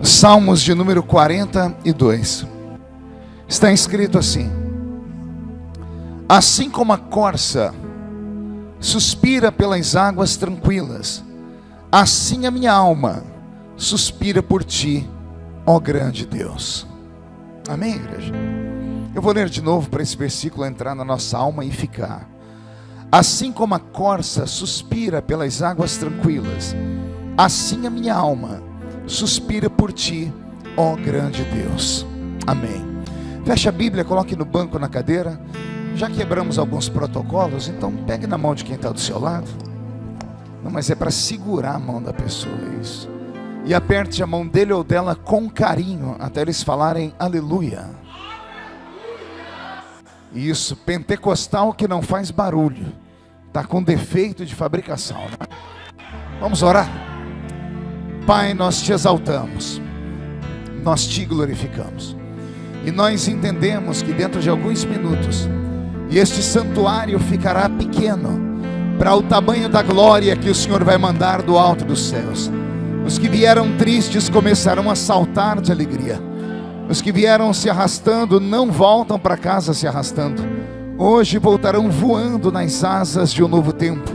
Salmos de número 42. Está escrito assim: assim como a corça suspira pelas águas tranquilas, assim a minha alma suspira por ti, ó grande Deus. Amém, igreja? Eu vou ler de novo para esse versículo entrar na nossa alma e ficar. Assim como a corça suspira pelas águas tranquilas, assim a minha alma suspira por ti, ó grande Deus. Amém. Feche a Bíblia, coloque no banco, na cadeira. Já quebramos alguns protocolos, então pegue na mão de quem está do seu lado. Não, mas é para segurar a mão da pessoa, isso. E aperte a mão dele ou dela com carinho, até eles falarem aleluia. Isso, pentecostal que não faz barulho, está com defeito de fabricação, né? Vamos orar. Pai, nós te exaltamos, nós te glorificamos, e nós entendemos que dentro de alguns minutos, e este santuário ficará pequeno, para o tamanho da glória que o Senhor vai mandar do alto dos céus. Os que vieram tristes começarão a saltar de alegria, os que vieram se arrastando não voltam para casa se arrastando, hoje voltarão voando nas asas de um novo tempo.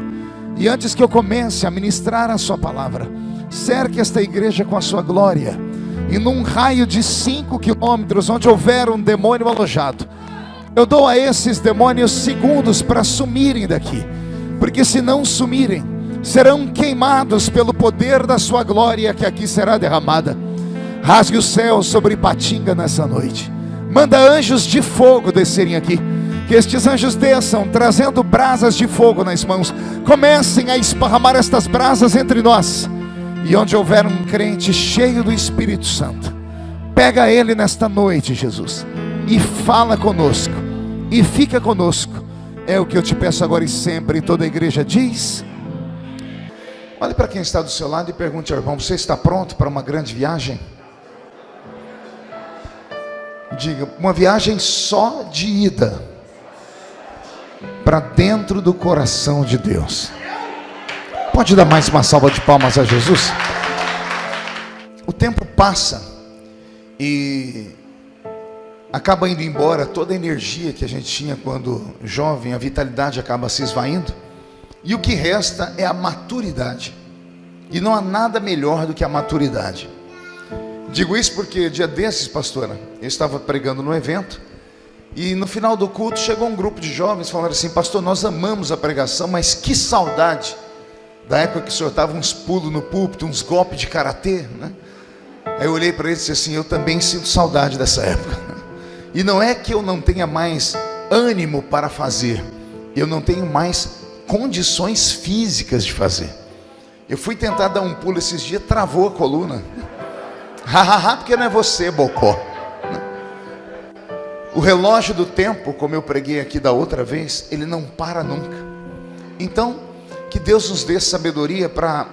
E antes que eu comece a ministrar a sua palavra, cerque esta igreja com a sua glória, e num raio de 5 quilômetros, onde houver um demônio alojado, eu dou a esses demônios segundos para sumirem daqui, porque se não sumirem, serão queimados pelo poder da sua glória que aqui será derramada. Rasgue o céu sobre Ipatinga nessa noite, manda anjos de fogo descerem aqui, que estes anjos desçam trazendo brasas de fogo nas mãos, comecem a esparramar estas brasas entre nós. E onde houver um crente cheio do Espírito Santo, pega ele nesta noite, Jesus, e fala conosco, e fica conosco. É o que eu te peço agora e sempre. E toda a igreja diz: olhe para quem está do seu lado e pergunte ao irmão: você está pronto para uma grande viagem? Diga: uma viagem só de ida para dentro do coração de Deus. Pode dar mais uma salva de palmas a Jesus? O tempo passa e acaba indo embora toda a energia que a gente tinha quando jovem, a vitalidade acaba se esvaindo, e o que resta é a maturidade, e não há nada melhor do que a maturidade. Digo isso porque dia desses, pastora, eu estava pregando no evento, e no final do culto chegou um grupo de jovens falando assim: pastor, nós amamos a pregação, mas que saudade da época que o senhor dava uns pulos no púlpito, uns golpes de karatê, né? Aí eu olhei para ele e disse assim: eu também sinto saudade dessa época. E não é que eu não tenha mais ânimo para fazer, eu não tenho mais condições físicas de fazer. Eu fui tentar dar um pulo esses dias, travou a coluna. Hahaha, porque não é você, bocó. O relógio do tempo, como eu preguei aqui da outra vez, ele não para nunca. Então, que Deus nos dê sabedoria para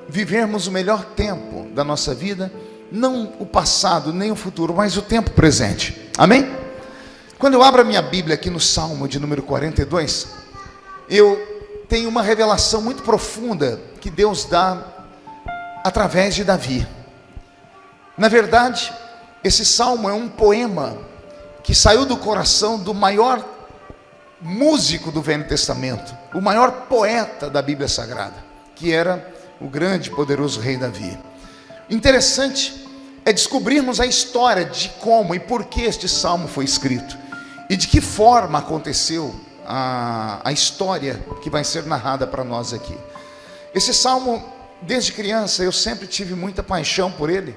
vivermos o melhor tempo da nossa vida, não o passado, nem o futuro, mas o tempo presente. Amém? Quando eu abro a minha Bíblia aqui no Salmo de número 42, eu tenho uma revelação muito profunda que Deus dá através de Davi. Na verdade, esse salmo é um poema que saiu do coração do maior músico do Velho Testamento, o maior poeta da Bíblia Sagrada, que era o grande e poderoso rei Davi. Interessante é descobrirmos a história de como e por que este salmo foi escrito, e de que forma aconteceu a história que vai ser narrada para nós aqui. Esse salmo, desde criança, eu sempre tive muita paixão por ele,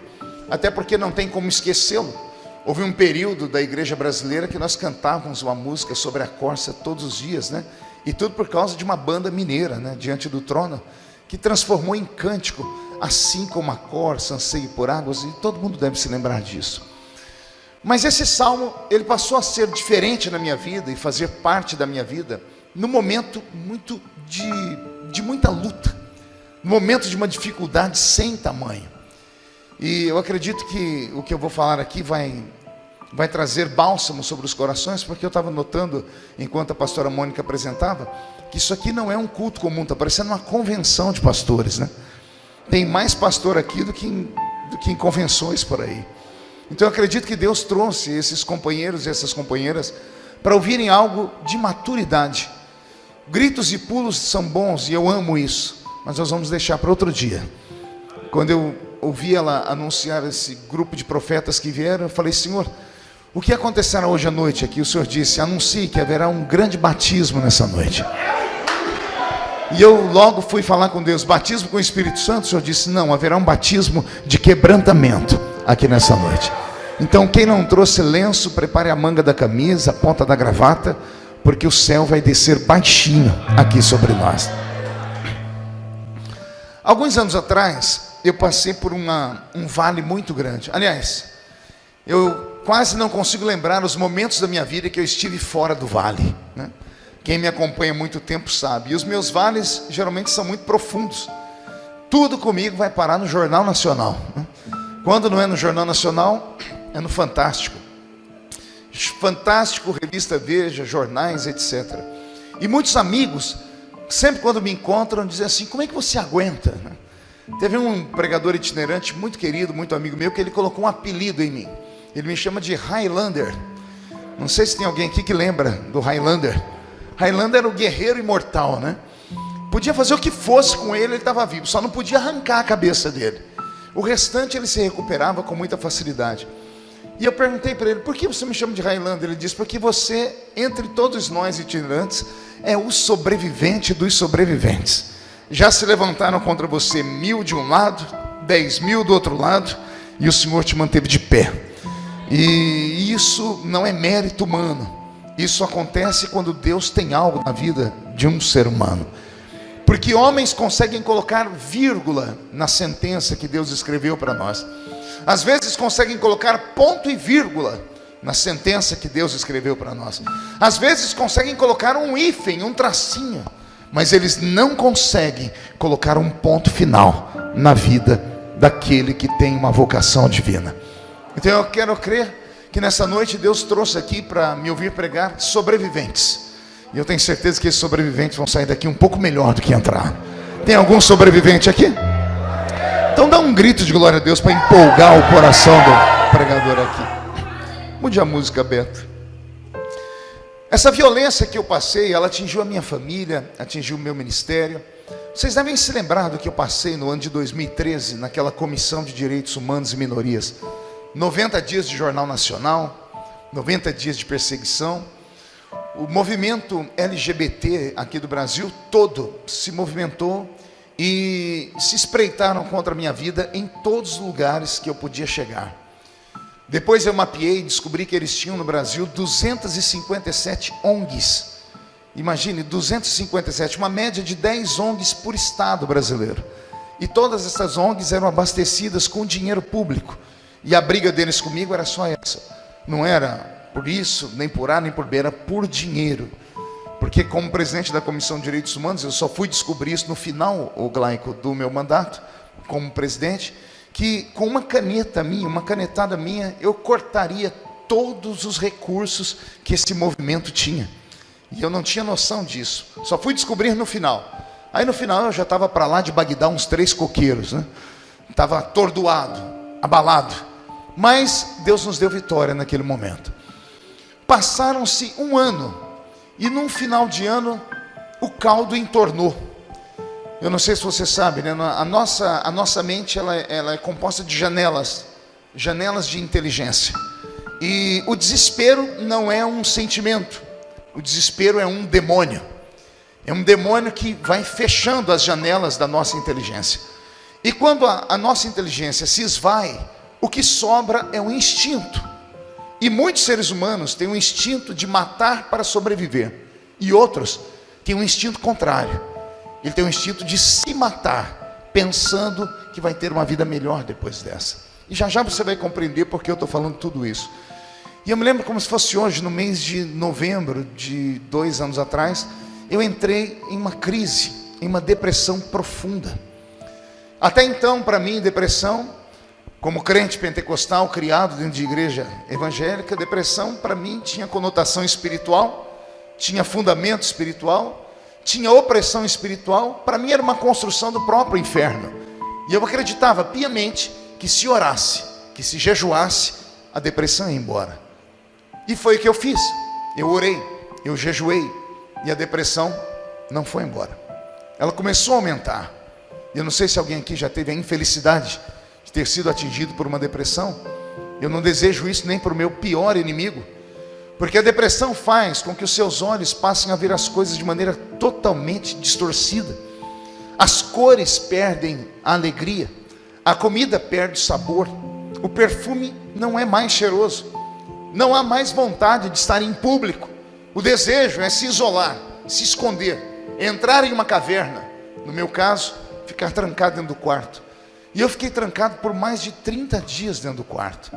até porque não tem como esquecê-lo. Houve um período da igreja brasileira que nós cantávamos uma música sobre a corça todos os dias, né? E tudo por causa de uma banda mineira, né? Diante do trono, que transformou em cântico: assim como a corça anseia por águas. E todo mundo deve se lembrar disso. Mas esse salmo, ele passou a ser diferente na minha vida e fazer parte da minha vida num momento muito de muita luta, num momento de uma dificuldade sem tamanho. E eu acredito que o que eu vou falar aqui vai trazer bálsamo sobre os corações, porque eu estava notando, enquanto a pastora Mônica apresentava, que isso aqui não é um culto comum, está parecendo uma convenção de pastores, né? Tem mais pastor aqui do que do que em convenções por aí. Então eu acredito que Deus trouxe esses companheiros e essas companheiras para ouvirem algo de maturidade. Gritos e pulos são bons e eu amo isso, mas nós vamos deixar para outro dia. Quando eu ouvi ela anunciar esse grupo de profetas que vieram, eu falei: Senhor, o que acontecerá hoje à noite aqui? O Senhor disse: anuncie que haverá um grande batismo nessa noite. E eu logo fui falar com Deus: batismo com o Espírito Santo? O Senhor disse: não, haverá um batismo de quebrantamento aqui nessa noite. Então quem não trouxe lenço, prepare a manga da camisa, a ponta da gravata, porque o céu vai descer baixinho aqui sobre nós. Alguns anos atrás, eu passei por um vale muito grande. Aliás, eu quase não consigo lembrar os momentos da minha vida que eu estive fora do vale, né? Quem me acompanha há muito tempo sabe. E os meus vales geralmente são muito profundos. Tudo comigo vai parar no Jornal Nacional, né? Quando não é no Jornal Nacional, é no Fantástico. Fantástico, revista Veja, jornais, etc. E muitos amigos, sempre quando me encontram, dizem assim: como é que você aguenta? Teve um pregador itinerante muito querido, muito amigo meu, que ele colocou um apelido em mim. Ele me chama de Highlander. Não sei se tem alguém aqui que lembra do Highlander. Highlander era o guerreiro imortal, né? Podia fazer o que fosse com ele, ele estava vivo. Só não podia arrancar a cabeça dele. O restante ele se recuperava com muita facilidade. E eu perguntei para ele: por que você me chama de Highlander? Ele disse: porque você, entre todos nós itinerantes, é o sobrevivente dos sobreviventes. Já se levantaram contra você 1000 de um lado, 10.000 do outro lado, e o Senhor te manteve de pé. E isso não é mérito humano. Isso acontece quando Deus tem algo na vida de um ser humano. Porque homens conseguem colocar vírgula na sentença que Deus escreveu para nós. Às vezes conseguem colocar ponto e vírgula na sentença que Deus escreveu para nós. Às vezes conseguem colocar um hífen, um tracinho, mas eles não conseguem colocar um ponto final na vida daquele que tem uma vocação divina. Então eu quero crer que nessa noite Deus trouxe aqui para me ouvir pregar sobreviventes. E eu tenho certeza que esses sobreviventes vão sair daqui um pouco melhor do que entraram. Tem algum sobrevivente aqui? Então dá um grito de glória a Deus para empolgar o coração do pregador aqui. Mude a música, Beto. Essa violência que eu passei, ela atingiu a minha família, atingiu o meu ministério. Vocês devem se lembrar do que eu passei no ano de 2013, naquela Comissão de Direitos Humanos e Minorias. 90 dias de Jornal Nacional, 90 dias de perseguição. O movimento LGBT aqui do Brasil todo se movimentou e se espreitaram contra a minha vida em todos os lugares que eu podia chegar. Depois eu mapeei e descobri que eles tinham no Brasil 257 ONGs. Imagine, 257, uma média de 10 ONGs por estado brasileiro. E todas essas ONGs eram abastecidas com dinheiro público. E a briga deles comigo era só essa. Não era por isso, nem por A, nem por B, era por dinheiro. Porque como presidente da Comissão de Direitos Humanos, eu só fui descobrir isso no final, o Glaico, do meu mandato, como presidente, que com uma caneta minha, uma canetada minha, eu cortaria todos os recursos que esse movimento tinha. E eu não tinha noção disso. Só fui descobrir no final. Aí no final eu já estava para lá de Bagdá uns 3 coqueiros, né? Estava atordoado, abalado. Mas Deus nos deu vitória naquele momento. Passaram-se um ano. E num final de ano, o caldo entornou. Eu não sei se você sabe, né? A nossa mente ela é composta de janelas de inteligência. E o desespero não é um sentimento. O desespero é um demônio. É um demônio que vai fechando as janelas da nossa inteligência. E quando a nossa inteligência se esvai, o que sobra é um instinto. E muitos seres humanos têm um instinto de matar para sobreviver. E outros têm um instinto contrário. Ele tem um instinto de se matar, pensando que vai ter uma vida melhor depois dessa. E já já você vai compreender porque eu estou falando tudo isso. E eu me lembro como se fosse hoje, no mês de novembro de 2 anos atrás, eu entrei em uma crise, em uma depressão profunda. Até então, para mim, depressão, como crente pentecostal, criado dentro de igreja evangélica, depressão para mim tinha conotação espiritual, tinha fundamento espiritual, tinha opressão espiritual. Para mim era uma construção do próprio inferno. E eu acreditava piamente que se orasse, que se jejuasse, a depressão ia embora. E foi o que eu fiz. Eu orei, eu jejuei, e a depressão não foi embora. Ela começou a aumentar. Eu não sei se alguém aqui já teve a infelicidade de ter sido atingido por uma depressão. Eu não desejo isso nem para o meu pior inimigo, porque a depressão faz com que os seus olhos passem a ver as coisas de maneira totalmente distorcida. As cores perdem a alegria, a comida perde o sabor, o perfume não é mais cheiroso, não há mais vontade de estar em público. O desejo é se isolar, se esconder, entrar em uma caverna. No meu caso, ficar trancado dentro do quarto. E eu fiquei trancado por mais de 30 dias dentro do quarto.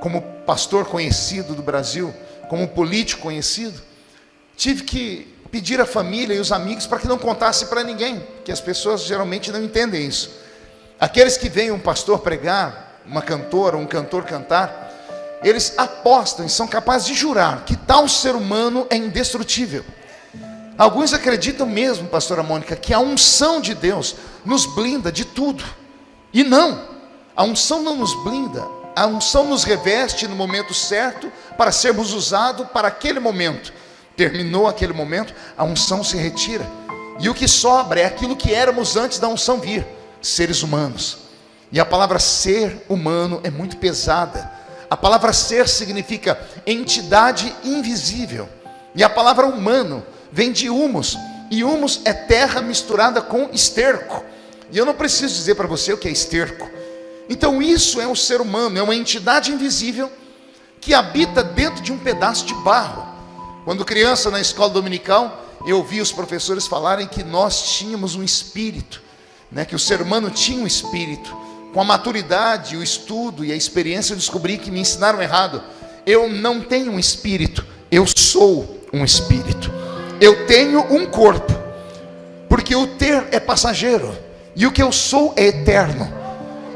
Como pastor conhecido do Brasil, como político conhecido, tive que pedir à família e os amigos para que não contasse para ninguém, porque as pessoas geralmente não entendem isso. Aqueles que veem um pastor pregar, uma cantora, um cantor cantar, eles apostam e são capazes de jurar que tal ser humano é indestrutível. Alguns acreditam mesmo, pastora Mônica, que a unção de Deus nos blinda de tudo. E não, a unção não nos blinda, a unção nos reveste no momento certo para sermos usados para aquele momento. Terminou aquele momento, a unção se retira. E o que sobra é aquilo que éramos antes da unção vir, seres humanos. E a palavra ser humano é muito pesada. A palavra ser significa entidade invisível. E a palavra humano vem de humus. E humus é terra misturada com esterco. E eu não preciso dizer para você o que é esterco. Então isso é um ser humano, é uma entidade invisível que habita dentro de um pedaço de barro. Quando criança na escola dominical, eu ouvi os professores falarem que nós tínhamos um espírito, né? Que o ser humano tinha um espírito. Com a maturidade, o estudo e a experiência, eu descobri que me ensinaram errado. Eu não tenho um espírito, eu sou um espírito. Eu tenho um corpo, porque o ter é passageiro e o que eu sou é eterno.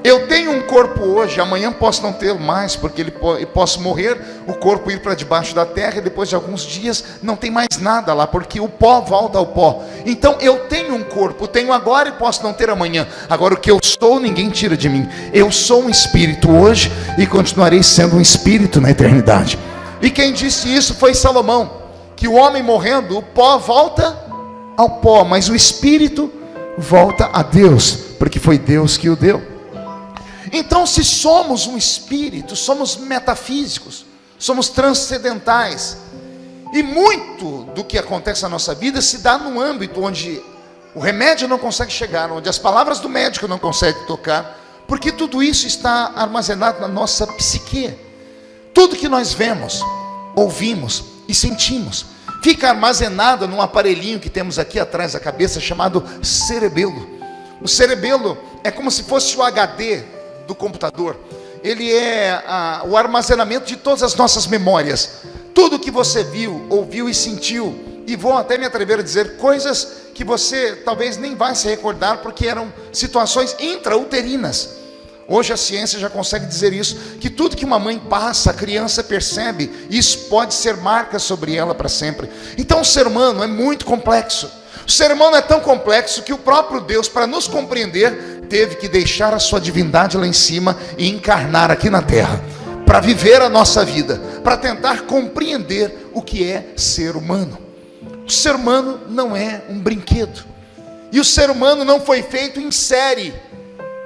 Eu tenho um corpo hoje, amanhã posso não tê-lo mais, porque posso morrer, o corpo ir para debaixo da terra, e depois de alguns dias não tem mais nada lá, porque o pó volta ao pó. Então eu tenho um corpo, tenho agora e posso não ter amanhã. Agora o que eu sou, ninguém tira de mim. Eu sou um espírito hoje e continuarei sendo um espírito na eternidade. E quem disse isso foi Salomão, que o homem morrendo, o pó volta ao pó, mas o espírito volta a Deus, porque foi Deus que o deu. Então, se somos um espírito, somos metafísicos, somos transcendentais, e muito do que acontece na nossa vida se dá num âmbito onde o remédio não consegue chegar, onde as palavras do médico não conseguem tocar, porque tudo isso está armazenado na nossa psique. Tudo que nós vemos, ouvimos e sentimos fica armazenado num aparelhinho que temos aqui atrás da cabeça, chamado cerebelo. O cerebelo é como se fosse o HD do computador. Ele é o armazenamento de todas as nossas memórias. Tudo que você viu, ouviu e sentiu, e vou até me atrever a dizer coisas que você talvez nem vai se recordar, porque eram situações intrauterinas. Hoje a ciência já consegue dizer isso, que tudo que uma mãe passa, a criança percebe, e isso pode ser marca sobre ela para sempre. Então o ser humano é muito complexo. O ser humano é tão complexo que o próprio Deus, para nos compreender, teve que deixar a sua divindade lá em cima e encarnar aqui na terra, para viver a nossa vida, para tentar compreender o que é ser humano. O ser humano não é um brinquedo, e o ser humano não foi feito em série.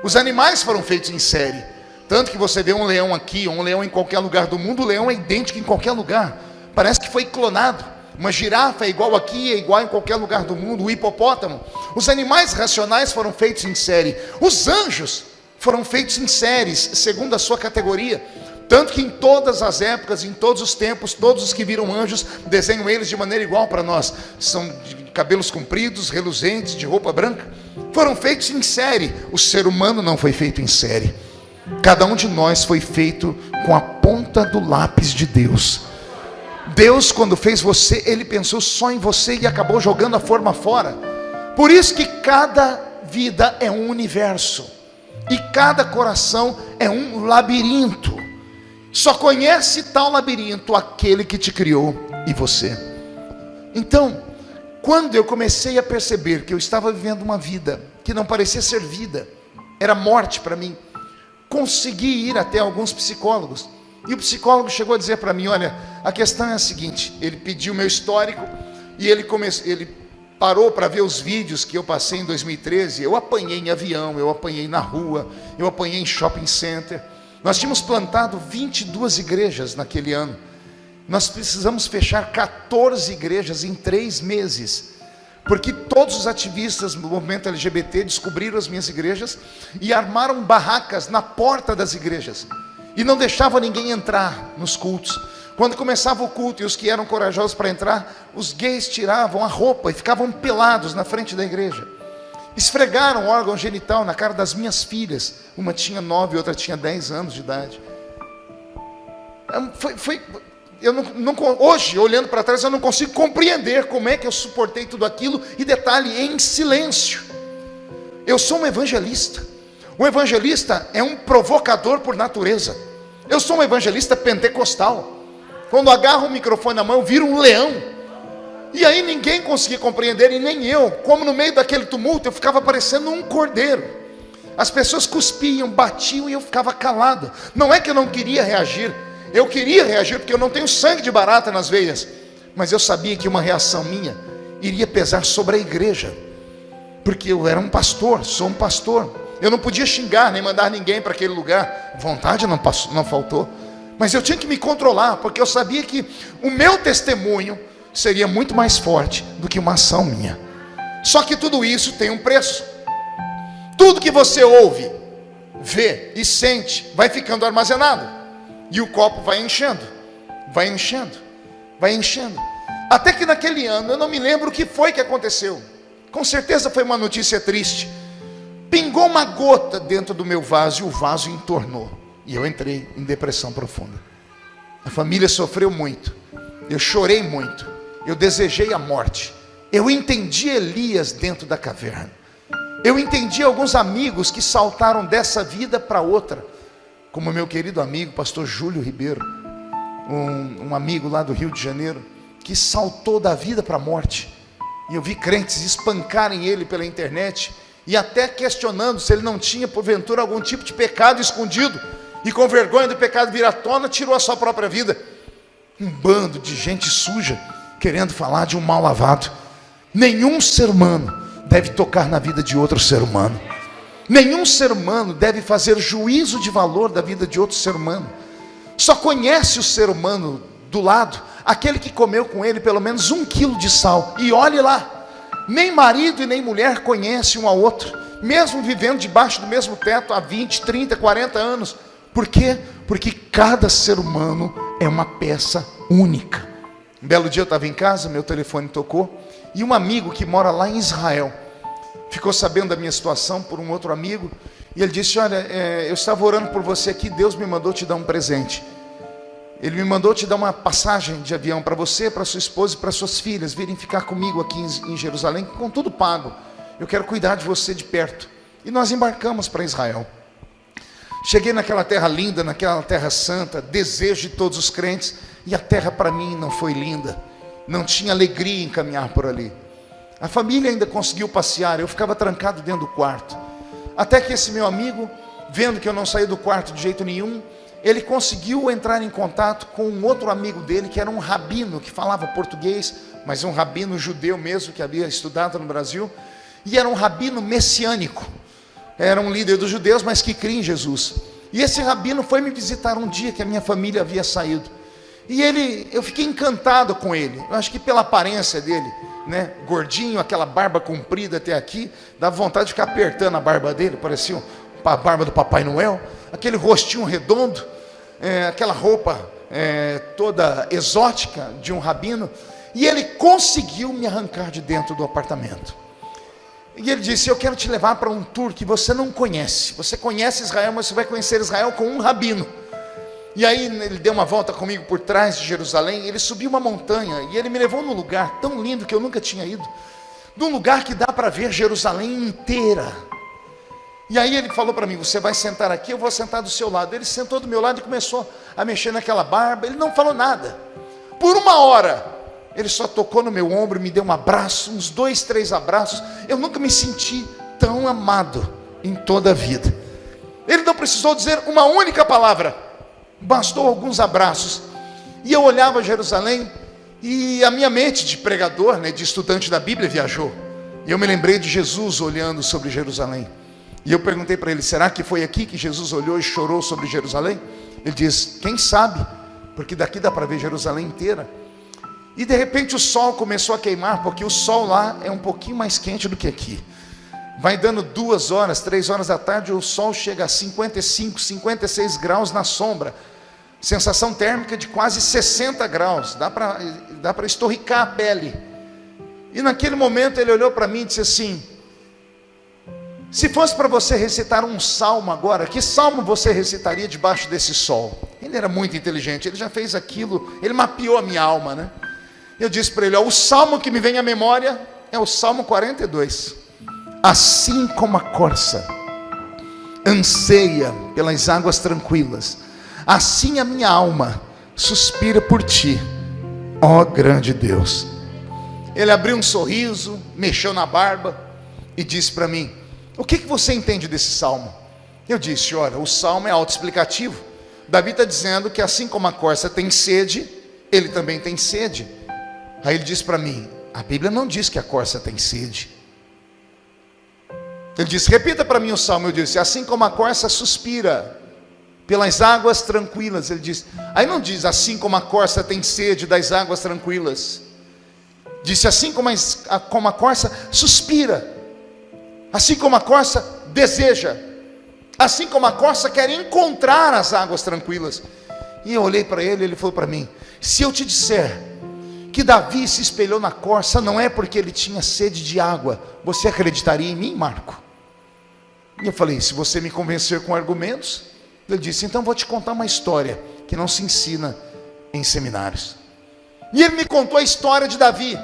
Os animais foram feitos em série, tanto que você vê um leão aqui, um leão em qualquer lugar do mundo, o leão é idêntico em qualquer lugar, parece que foi clonado. Uma girafa é igual aqui, é igual em qualquer lugar do mundo. O hipopótamo. Os animais racionais foram feitos em série. Os anjos foram feitos em séries, segundo a sua categoria. Tanto que em todas as épocas, em todos os tempos, todos os que viram anjos desenham eles de maneira igual para nós. São de cabelos compridos, reluzentes, de roupa branca. Foram feitos em série. O ser humano não foi feito em série. Cada um de nós foi feito com a ponta do lápis de Deus. Deus, quando fez você, Ele pensou só em você e acabou jogando a forma fora. Por isso que cada vida é um universo, e cada coração é um labirinto. Só conhece tal labirinto aquele que te criou e você. Então, quando eu comecei a perceber que eu estava vivendo uma vida que não parecia ser vida, era morte para mim. consegui ir até alguns psicólogos. E o psicólogo chegou a dizer para mim: olha, a questão é a seguinte. Ele pediu meu histórico e ele parou para ver os vídeos que eu passei em 2013. Eu apanhei em avião, eu apanhei na rua, eu apanhei em shopping center. Nós tínhamos plantado 22 igrejas naquele ano. Nós precisamos fechar 14 igrejas em 3 meses, porque todos os ativistas do movimento LGBT descobriram as minhas igrejas e armaram barracas na porta das igrejas e não deixavam ninguém entrar nos cultos. Quando começava o culto e os que eram corajosos para entrar, os gays tiravam a roupa e ficavam pelados na frente da igreja. Esfregaram órgão genital na cara das minhas filhas. Uma tinha 9 e outra tinha 10 anos de idade. Hoje, olhando para trás, eu não consigo compreender como é que eu suportei tudo aquilo. E detalhe, em silêncio. Eu sou um evangelista. O evangelista é um provocador por natureza. Eu sou um evangelista pentecostal. Quando agarro o microfone na mão, eu viro um leão. E aí ninguém conseguia compreender, e nem eu. Como no meio daquele tumulto, eu ficava parecendo um cordeiro. As pessoas cuspiam, batiam e eu ficava calado. Não é que eu não queria reagir. Eu queria reagir porque eu não tenho sangue de barata nas veias. Mas eu sabia que uma reação minha iria pesar sobre a igreja. Porque eu era um pastor, sou um pastor. Eu não podia xingar, nem mandar ninguém para aquele lugar. Vontade não faltou. Mas eu tinha que me controlar, porque eu sabia que o meu testemunho seria muito mais forte do que uma ação minha. Só que tudo isso tem um preço. Tudo que você ouve, vê e sente, vai ficando armazenado. E o copo vai enchendo, vai enchendo, vai enchendo. Até que naquele ano, eu não me lembro o que foi que aconteceu. Com certeza foi uma notícia triste. Pingou uma gota dentro do meu vaso e o vaso entornou. E eu entrei em depressão profunda. A família sofreu muito. Eu chorei muito. Eu desejei a morte. Eu entendi Elias dentro da caverna. Eu entendi alguns amigos que saltaram dessa vida para outra. Como meu querido amigo, pastor Júlio Ribeiro. Um amigo lá do Rio de Janeiro, que saltou da vida para a morte. E eu vi crentes espancarem ele pela internet. E até questionando se ele não tinha, porventura, algum tipo de pecado escondido. E com vergonha do pecado vir à tona, tirou a sua própria vida. Um bando de gente suja, querendo falar de um mal lavado. Nenhum ser humano deve tocar na vida de outro ser humano. Nenhum ser humano deve fazer juízo de valor da vida de outro ser humano. Só conhece o ser humano do lado aquele que comeu com ele pelo menos 1 quilo de sal. E olhe lá, nem marido e nem mulher conhecem um ao outro, mesmo vivendo debaixo do mesmo teto há 20, 30, 40 anos. Por quê? Porque cada ser humano é uma peça única. Um belo dia eu estava em casa, meu telefone tocou, e um amigo que mora lá em Israel ficou sabendo da minha situação por um outro amigo, e ele disse: olha, eu estava orando por você aqui, Deus me mandou te dar um presente. Ele me mandou te dar uma passagem de avião para você, para sua esposa e para suas filhas virem ficar comigo aqui em Jerusalém, com tudo pago. Eu quero cuidar de você de perto. E nós embarcamos para Israel. Cheguei naquela terra linda, naquela terra santa, desejo de todos os crentes, e a terra para mim não foi linda, não tinha alegria em caminhar por ali. A família ainda conseguiu passear, eu ficava trancado dentro do quarto, até que esse meu amigo, vendo que eu não saía do quarto de jeito nenhum, ele conseguiu entrar em contato com um outro amigo dele, que era um rabino, que falava português, mas um rabino judeu mesmo, que havia estudado no Brasil, e era um rabino messiânico. Era um líder dos judeus, mas que cria em Jesus. E esse rabino foi me visitar um dia que a minha família havia saído. E eu fiquei encantado com ele. Eu acho que pela aparência dele, né? Gordinho, aquela barba comprida até aqui, dava vontade de ficar apertando a barba dele, parecia a barba do Papai Noel. Aquele rostinho redondo, aquela roupa toda exótica de um rabino. E ele conseguiu me arrancar de dentro do apartamento. E ele disse: eu quero te levar para um tour que você não conhece. Você conhece Israel, mas você vai conhecer Israel com um rabino. E aí ele deu uma volta comigo por trás de Jerusalém. Ele subiu uma montanha e ele me levou num lugar tão lindo que eu nunca tinha ido. Num lugar que dá para ver Jerusalém inteira. E aí ele falou para mim: você vai sentar aqui, eu vou sentar do seu lado. Ele sentou do meu lado e começou a mexer naquela barba. Ele não falou nada. Por 1 hora ele só tocou no meu ombro, me deu um abraço, uns 2, 3 abraços. Eu nunca me senti tão amado em toda a vida. Ele não precisou dizer uma única palavra, bastou alguns abraços. E eu olhava Jerusalém, e a minha mente de pregador, de estudante da Bíblia, viajou. E eu me lembrei de Jesus olhando sobre Jerusalém. E eu perguntei para ele: será que foi aqui que Jesus olhou e chorou sobre Jerusalém? Ele diz: quem sabe, porque daqui dá para ver Jerusalém inteira. E de repente o sol começou a queimar, porque o sol lá é um pouquinho mais quente do que aqui. Vai dando 2 horas, 3 horas da tarde, o sol chega a 55, 56 graus na sombra. Sensação térmica de quase 60 graus, dá para estorricar a pele. E naquele momento ele olhou para mim e disse assim: se fosse para você recitar um salmo agora, que salmo você recitaria debaixo desse sol? Ele era muito inteligente, ele já fez aquilo, ele mapeou a minha alma, Eu disse para ele: o salmo que me vem à memória é o Salmo 42. Assim como a corça anseia pelas águas tranquilas, assim a minha alma suspira por ti, ó grande Deus. Ele abriu um sorriso, mexeu na barba e disse para mim: o que você entende desse salmo? Eu disse: olha, o salmo é autoexplicativo. Davi está dizendo que assim como a corça tem sede, ele também tem sede. Aí ele disse para mim: a Bíblia não diz que a corça tem sede. Ele disse: repita para mim o salmo. Eu disse: assim como a corça suspira pelas águas tranquilas. Ele disse: aí não diz assim como a corça tem sede das águas tranquilas. Disse: assim como a corça suspira, assim como a corça deseja, assim como a corça quer encontrar as águas tranquilas. E eu olhei para ele e ele falou para mim: se eu te disser que Davi se espelhou na corça, não é porque ele tinha sede de água, você acreditaria em mim, Marco? E eu falei: se você me convencer com argumentos. Ele disse: então vou te contar uma história que não se ensina em seminários. E ele me contou a história de Davi.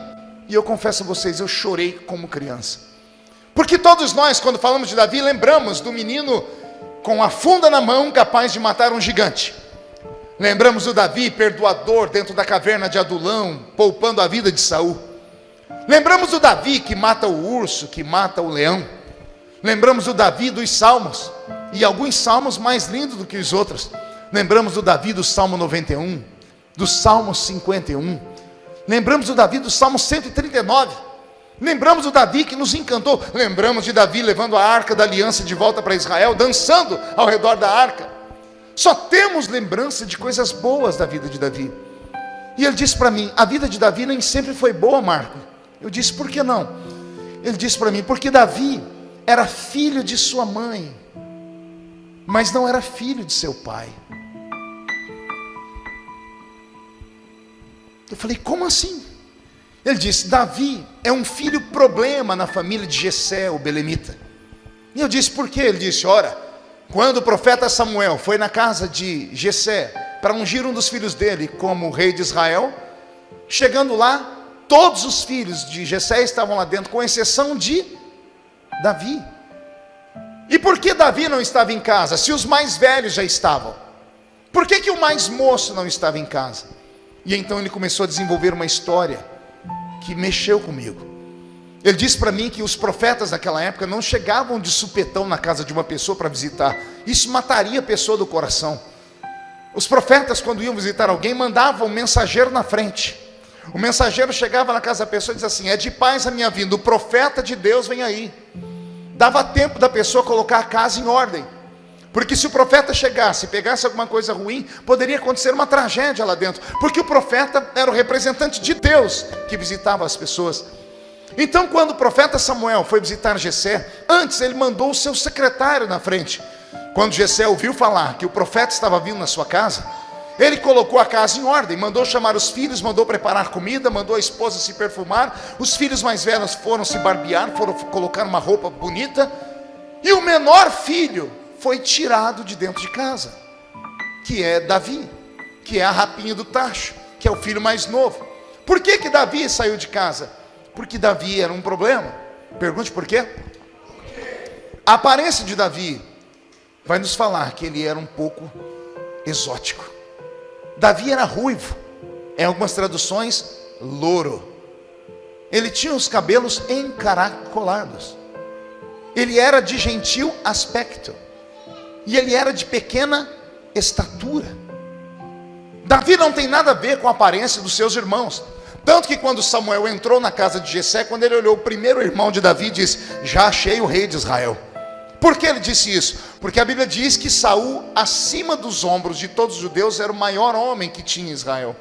E eu confesso a vocês, eu chorei como criança. Porque todos nós, quando falamos de Davi, lembramos do menino com a funda na mão, capaz de matar um gigante. Lembramos do Davi perdoador dentro da caverna de Adulão, poupando a vida de Saul. Lembramos do Davi que mata o urso, que mata o leão. Lembramos do Davi dos salmos, e alguns salmos mais lindos do que os outros. Lembramos do Davi do Salmo 91, do Salmo 51. Lembramos do Davi do Salmo 139. Lembramos do Davi que nos encantou. Lembramos de Davi levando a arca da aliança de volta para Israel, dançando ao redor da arca. Só temos lembrança de coisas boas da vida de Davi. E ele disse para mim: a vida de Davi nem sempre foi boa, Marco. Eu disse: por que não? Ele disse para mim: porque Davi era filho de sua mãe, mas não era filho de seu pai. Eu falei: como assim? Ele disse: Davi é um filho problema na família de Jessé, o belemita. E eu disse: por quê? Ele disse: ora, quando o profeta Samuel foi na casa de Jessé para ungir um dos filhos dele como rei de Israel, chegando lá, todos os filhos de Jessé estavam lá dentro, com exceção de Davi. E por que Davi não estava em casa, se os mais velhos já estavam? Por que o mais moço não estava em casa? E então ele começou a desenvolver uma história que mexeu comigo. Ele disse para mim que os profetas naquela época não chegavam de supetão na casa de uma pessoa para visitar. Isso mataria a pessoa do coração. Os profetas, quando iam visitar alguém, mandavam um mensageiro na frente. O mensageiro chegava na casa da pessoa e dizia assim: é de paz a minha vinda, o profeta de Deus vem aí. Dava tempo da pessoa colocar a casa em ordem. Porque se o profeta chegasse e pegasse alguma coisa ruim, poderia acontecer uma tragédia lá dentro. Porque o profeta era o representante de Deus que visitava as pessoas. Então, quando o profeta Samuel foi visitar Jessé, antes ele mandou o seu secretário na frente. Quando Jessé ouviu falar que o profeta estava vindo na sua casa, ele colocou a casa em ordem, mandou chamar os filhos, mandou preparar comida, mandou a esposa se perfumar. Os filhos mais velhos foram se barbear, foram colocar uma roupa bonita. E o menor filho foi tirado de dentro de casa, que é Davi, que é a rapinha do tacho, que é o filho mais novo. Por que Davi saiu de casa? Porque Davi era um problema. Pergunte por quê? A aparência de Davi vai nos falar que ele era um pouco exótico. Davi era ruivo, em algumas traduções, louro. Ele tinha os cabelos encaracolados. Ele era de gentil aspecto. e ele era de pequena estatura. Davi não tem nada a ver com a aparência dos seus irmãos. Tanto que quando Samuel entrou na casa de Jessé, quando ele olhou o primeiro irmão de Davi, disse: já achei o rei de Israel. Por que ele disse isso? Porque a Bíblia diz que Saul, acima dos ombros de todos os judeus, era o maior homem que tinha em Israel.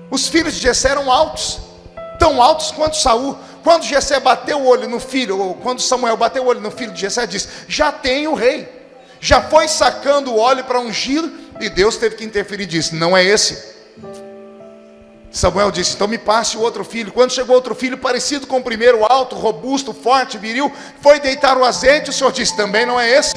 Os filhos de Jessé eram altos, tão altos quanto Saul. Quando Jessé bateu o olho no filho, ou quando Samuel bateu o olho no filho de Jessé, disse: já tem o rei. Já foi sacando o óleo para ungir, e Deus teve que interferir e disse: não é esse. Samuel disse: então me passe o outro filho. Quando chegou outro filho parecido com o primeiro, alto, robusto, forte, viril, foi deitar o azeite, o Senhor disse: também não é esse.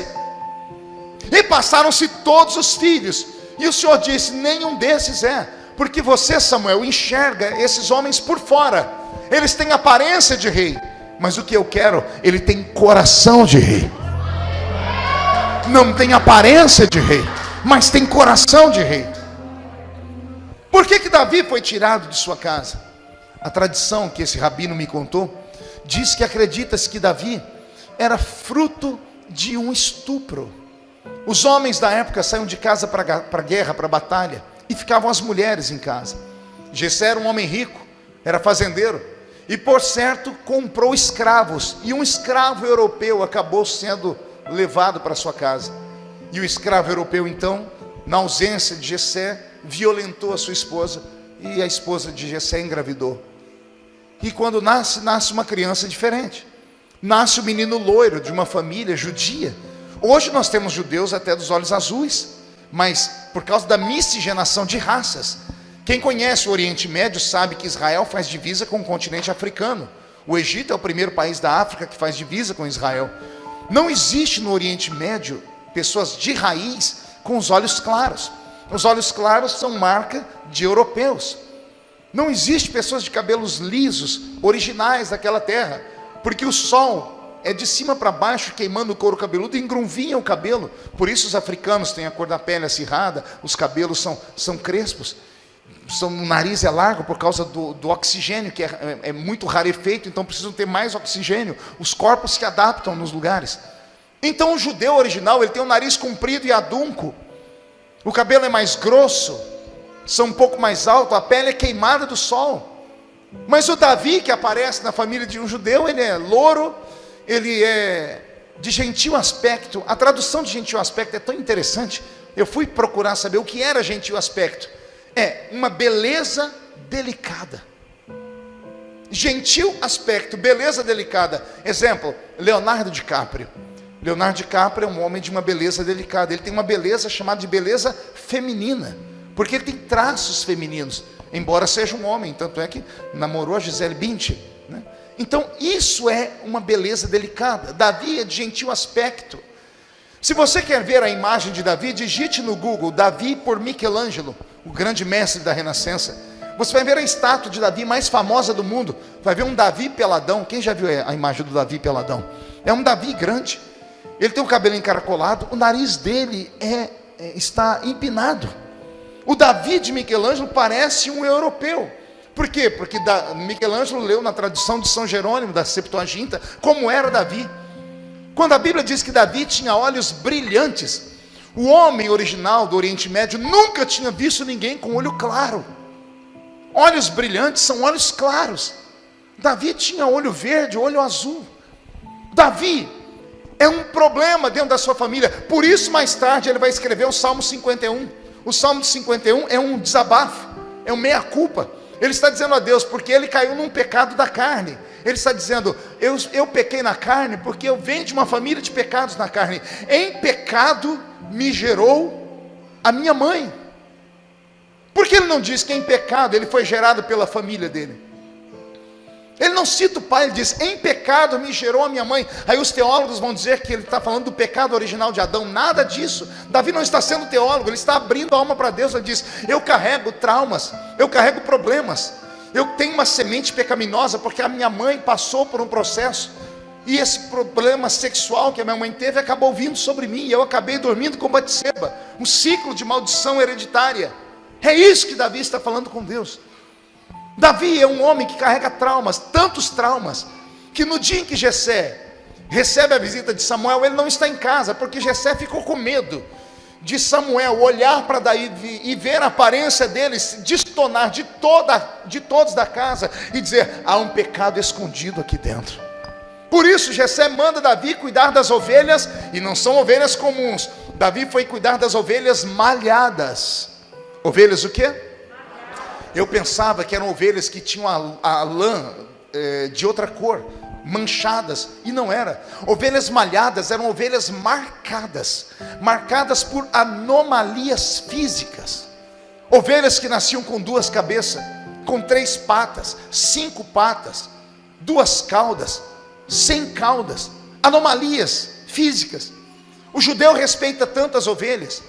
E passaram-se todos os filhos, e o Senhor disse: nenhum desses é, porque você, Samuel, enxerga esses homens por fora. Eles têm aparência de rei, mas o que eu quero, ele tem coração de rei. Não tem aparência de rei, mas tem coração de rei. Por que Davi foi tirado de sua casa? A tradição que esse rabino me contou diz que acredita-se que Davi era fruto de um estupro. Os homens da época saíam de casa para a guerra, para a batalha, e ficavam as mulheres em casa. Jessé era um homem rico, era fazendeiro, e por certo comprou escravos, e um escravo europeu acabou sendo levado para sua casa. E o escravo europeu então, na ausência de Jessé, violentou a sua esposa, e a esposa de Jessé engravidou. E quando nasce uma criança diferente. Nasce um menino loiro de uma família judia. Hoje nós temos judeus até dos olhos azuis, mas por causa da miscigenação de raças. Quem conhece o Oriente Médio sabe que Israel faz divisa com o continente africano. O Egito é o primeiro país da África que faz divisa com Israel. Não existe no Oriente Médio pessoas de raiz com os olhos claros. Os olhos claros são marca de europeus. Não existe pessoas de cabelos lisos, originais daquela terra, porque o sol é de cima para baixo, queimando o couro cabeludo e engrunvinha o cabelo. Por isso os africanos têm a cor da pele acirrada, os cabelos são crespos, o nariz é largo por causa do oxigênio, que é muito rarefeito, então precisam ter mais oxigênio. Os corpos se adaptam nos lugares. Então o judeu original, ele tem o nariz comprido e adunco, o cabelo é mais grosso, são um pouco mais alto, a pele é queimada do sol. Mas o Davi, que aparece na família de um judeu, ele é louro, ele é de gentil aspecto. A tradução de gentil aspecto é tão interessante. Eu fui procurar saber o que era gentil aspecto. É uma beleza delicada. Gentil aspecto, beleza delicada. Exemplo, Leonardo DiCaprio. Leonardo DiCaprio é um homem de uma beleza delicada. Ele tem uma beleza chamada de beleza feminina, porque ele tem traços femininos, embora seja um homem. Tanto é que namorou a Gisele Bündchen, né? Então isso é uma beleza delicada. Davi é de gentil aspecto. Se você quer ver a imagem de Davi, digite no Google Davi por Michelangelo, o grande mestre da Renascença. Você vai ver a estátua de Davi mais famosa do mundo. Vai ver um Davi peladão. Quem já viu a imagem do Davi peladão? É um Davi grande. Ele tem o cabelo encaracolado, o nariz dele está empinado. O Davi de Michelangelo parece um europeu. Por quê? Porque Michelangelo leu na tradução de São Jerônimo, da Septuaginta, como era Davi. Quando a Bíblia diz que Davi tinha olhos brilhantes, o homem original do Oriente Médio nunca tinha visto ninguém com olho claro. Olhos brilhantes são olhos claros. Davi tinha olho verde, olho azul. Davi é um problema dentro da sua família. Por isso mais tarde ele vai escrever o Salmo 51. O Salmo 51 é um desabafo, é um meia-culpa. Ele está dizendo a Deus, porque ele caiu num pecado da carne. Ele está dizendo, eu pequei na carne, porque eu venho de uma família de pecados na carne. Em pecado me gerou a minha mãe. Por que ele não diz que em pecado ele foi gerado pela família dele? Ele não cita o pai, ele diz, em pecado me gerou a minha mãe. Aí os teólogos vão dizer que ele está falando do pecado original de Adão. Nada disso. Davi não está sendo teólogo, ele está abrindo a alma para Deus. Ele diz, eu carrego traumas, eu carrego problemas, eu tenho uma semente pecaminosa, porque a minha mãe passou por um processo, e esse problema sexual que a minha mãe teve, acabou vindo sobre mim, e eu acabei dormindo com Batseba. Um ciclo de maldição hereditária. É isso que Davi está falando com Deus. Davi é um homem que carrega traumas, tantos traumas, que no dia em que Jessé recebe a visita de Samuel, ele não está em casa, porque Jessé ficou com medo de Samuel olhar para Davi e ver a aparência dele se destonar de todos da casa e dizer: há um pecado escondido aqui dentro. Por isso Jessé manda Davi cuidar das ovelhas, e não são ovelhas comuns. Davi foi cuidar das ovelhas malhadas. Ovelhas o quê? Eu pensava que eram ovelhas que tinham a lã de outra cor, manchadas, e não era. Ovelhas malhadas eram ovelhas marcadas por anomalias físicas. Ovelhas que nasciam com 2 cabeças, com 3 patas, 5 patas, 2 caudas, sem caudas, anomalias físicas. O judeu respeita tantas ovelhas,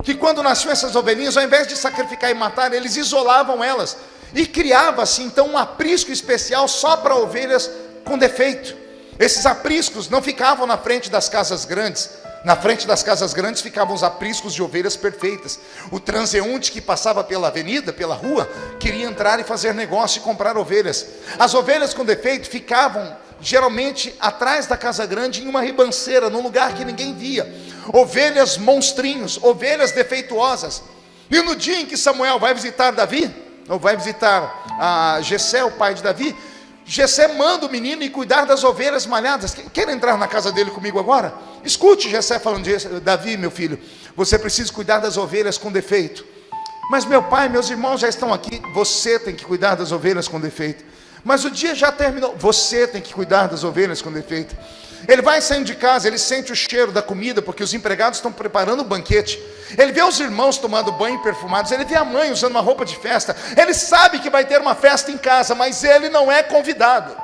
que quando nasciam essas ovelhinhas, ao invés de sacrificar e matar, eles isolavam elas, e criava-se então um aprisco especial só para ovelhas com defeito. Esses apriscos não ficavam na frente das casas grandes. Na frente das casas grandes ficavam os apriscos de ovelhas perfeitas. O transeunte que passava pela avenida, pela rua, queria entrar e fazer negócio e comprar ovelhas. As ovelhas com defeito ficavam geralmente atrás da casa grande, em uma ribanceira, num lugar que ninguém via. Ovelhas monstrinhos, ovelhas defeituosas. E no dia em que Samuel vai visitar Davi, ou vai visitar Jessé, o pai de Davi, Jessé manda o menino ir cuidar das ovelhas malhadas. Quer entrar na casa dele comigo agora? Escute Jessé falando disso: Davi, meu filho, você precisa cuidar das ovelhas com defeito. Mas meu pai, meus irmãos já estão aqui. Você tem que cuidar das ovelhas com defeito. Mas o dia já terminou. Você tem que cuidar das ovelhas com defeito. Ele vai saindo de casa, ele sente o cheiro da comida, porque os empregados estão preparando o banquete. Ele vê os irmãos tomando banho perfumados, ele vê a mãe usando uma roupa de festa. Ele sabe que vai ter uma festa em casa, mas ele não é convidado.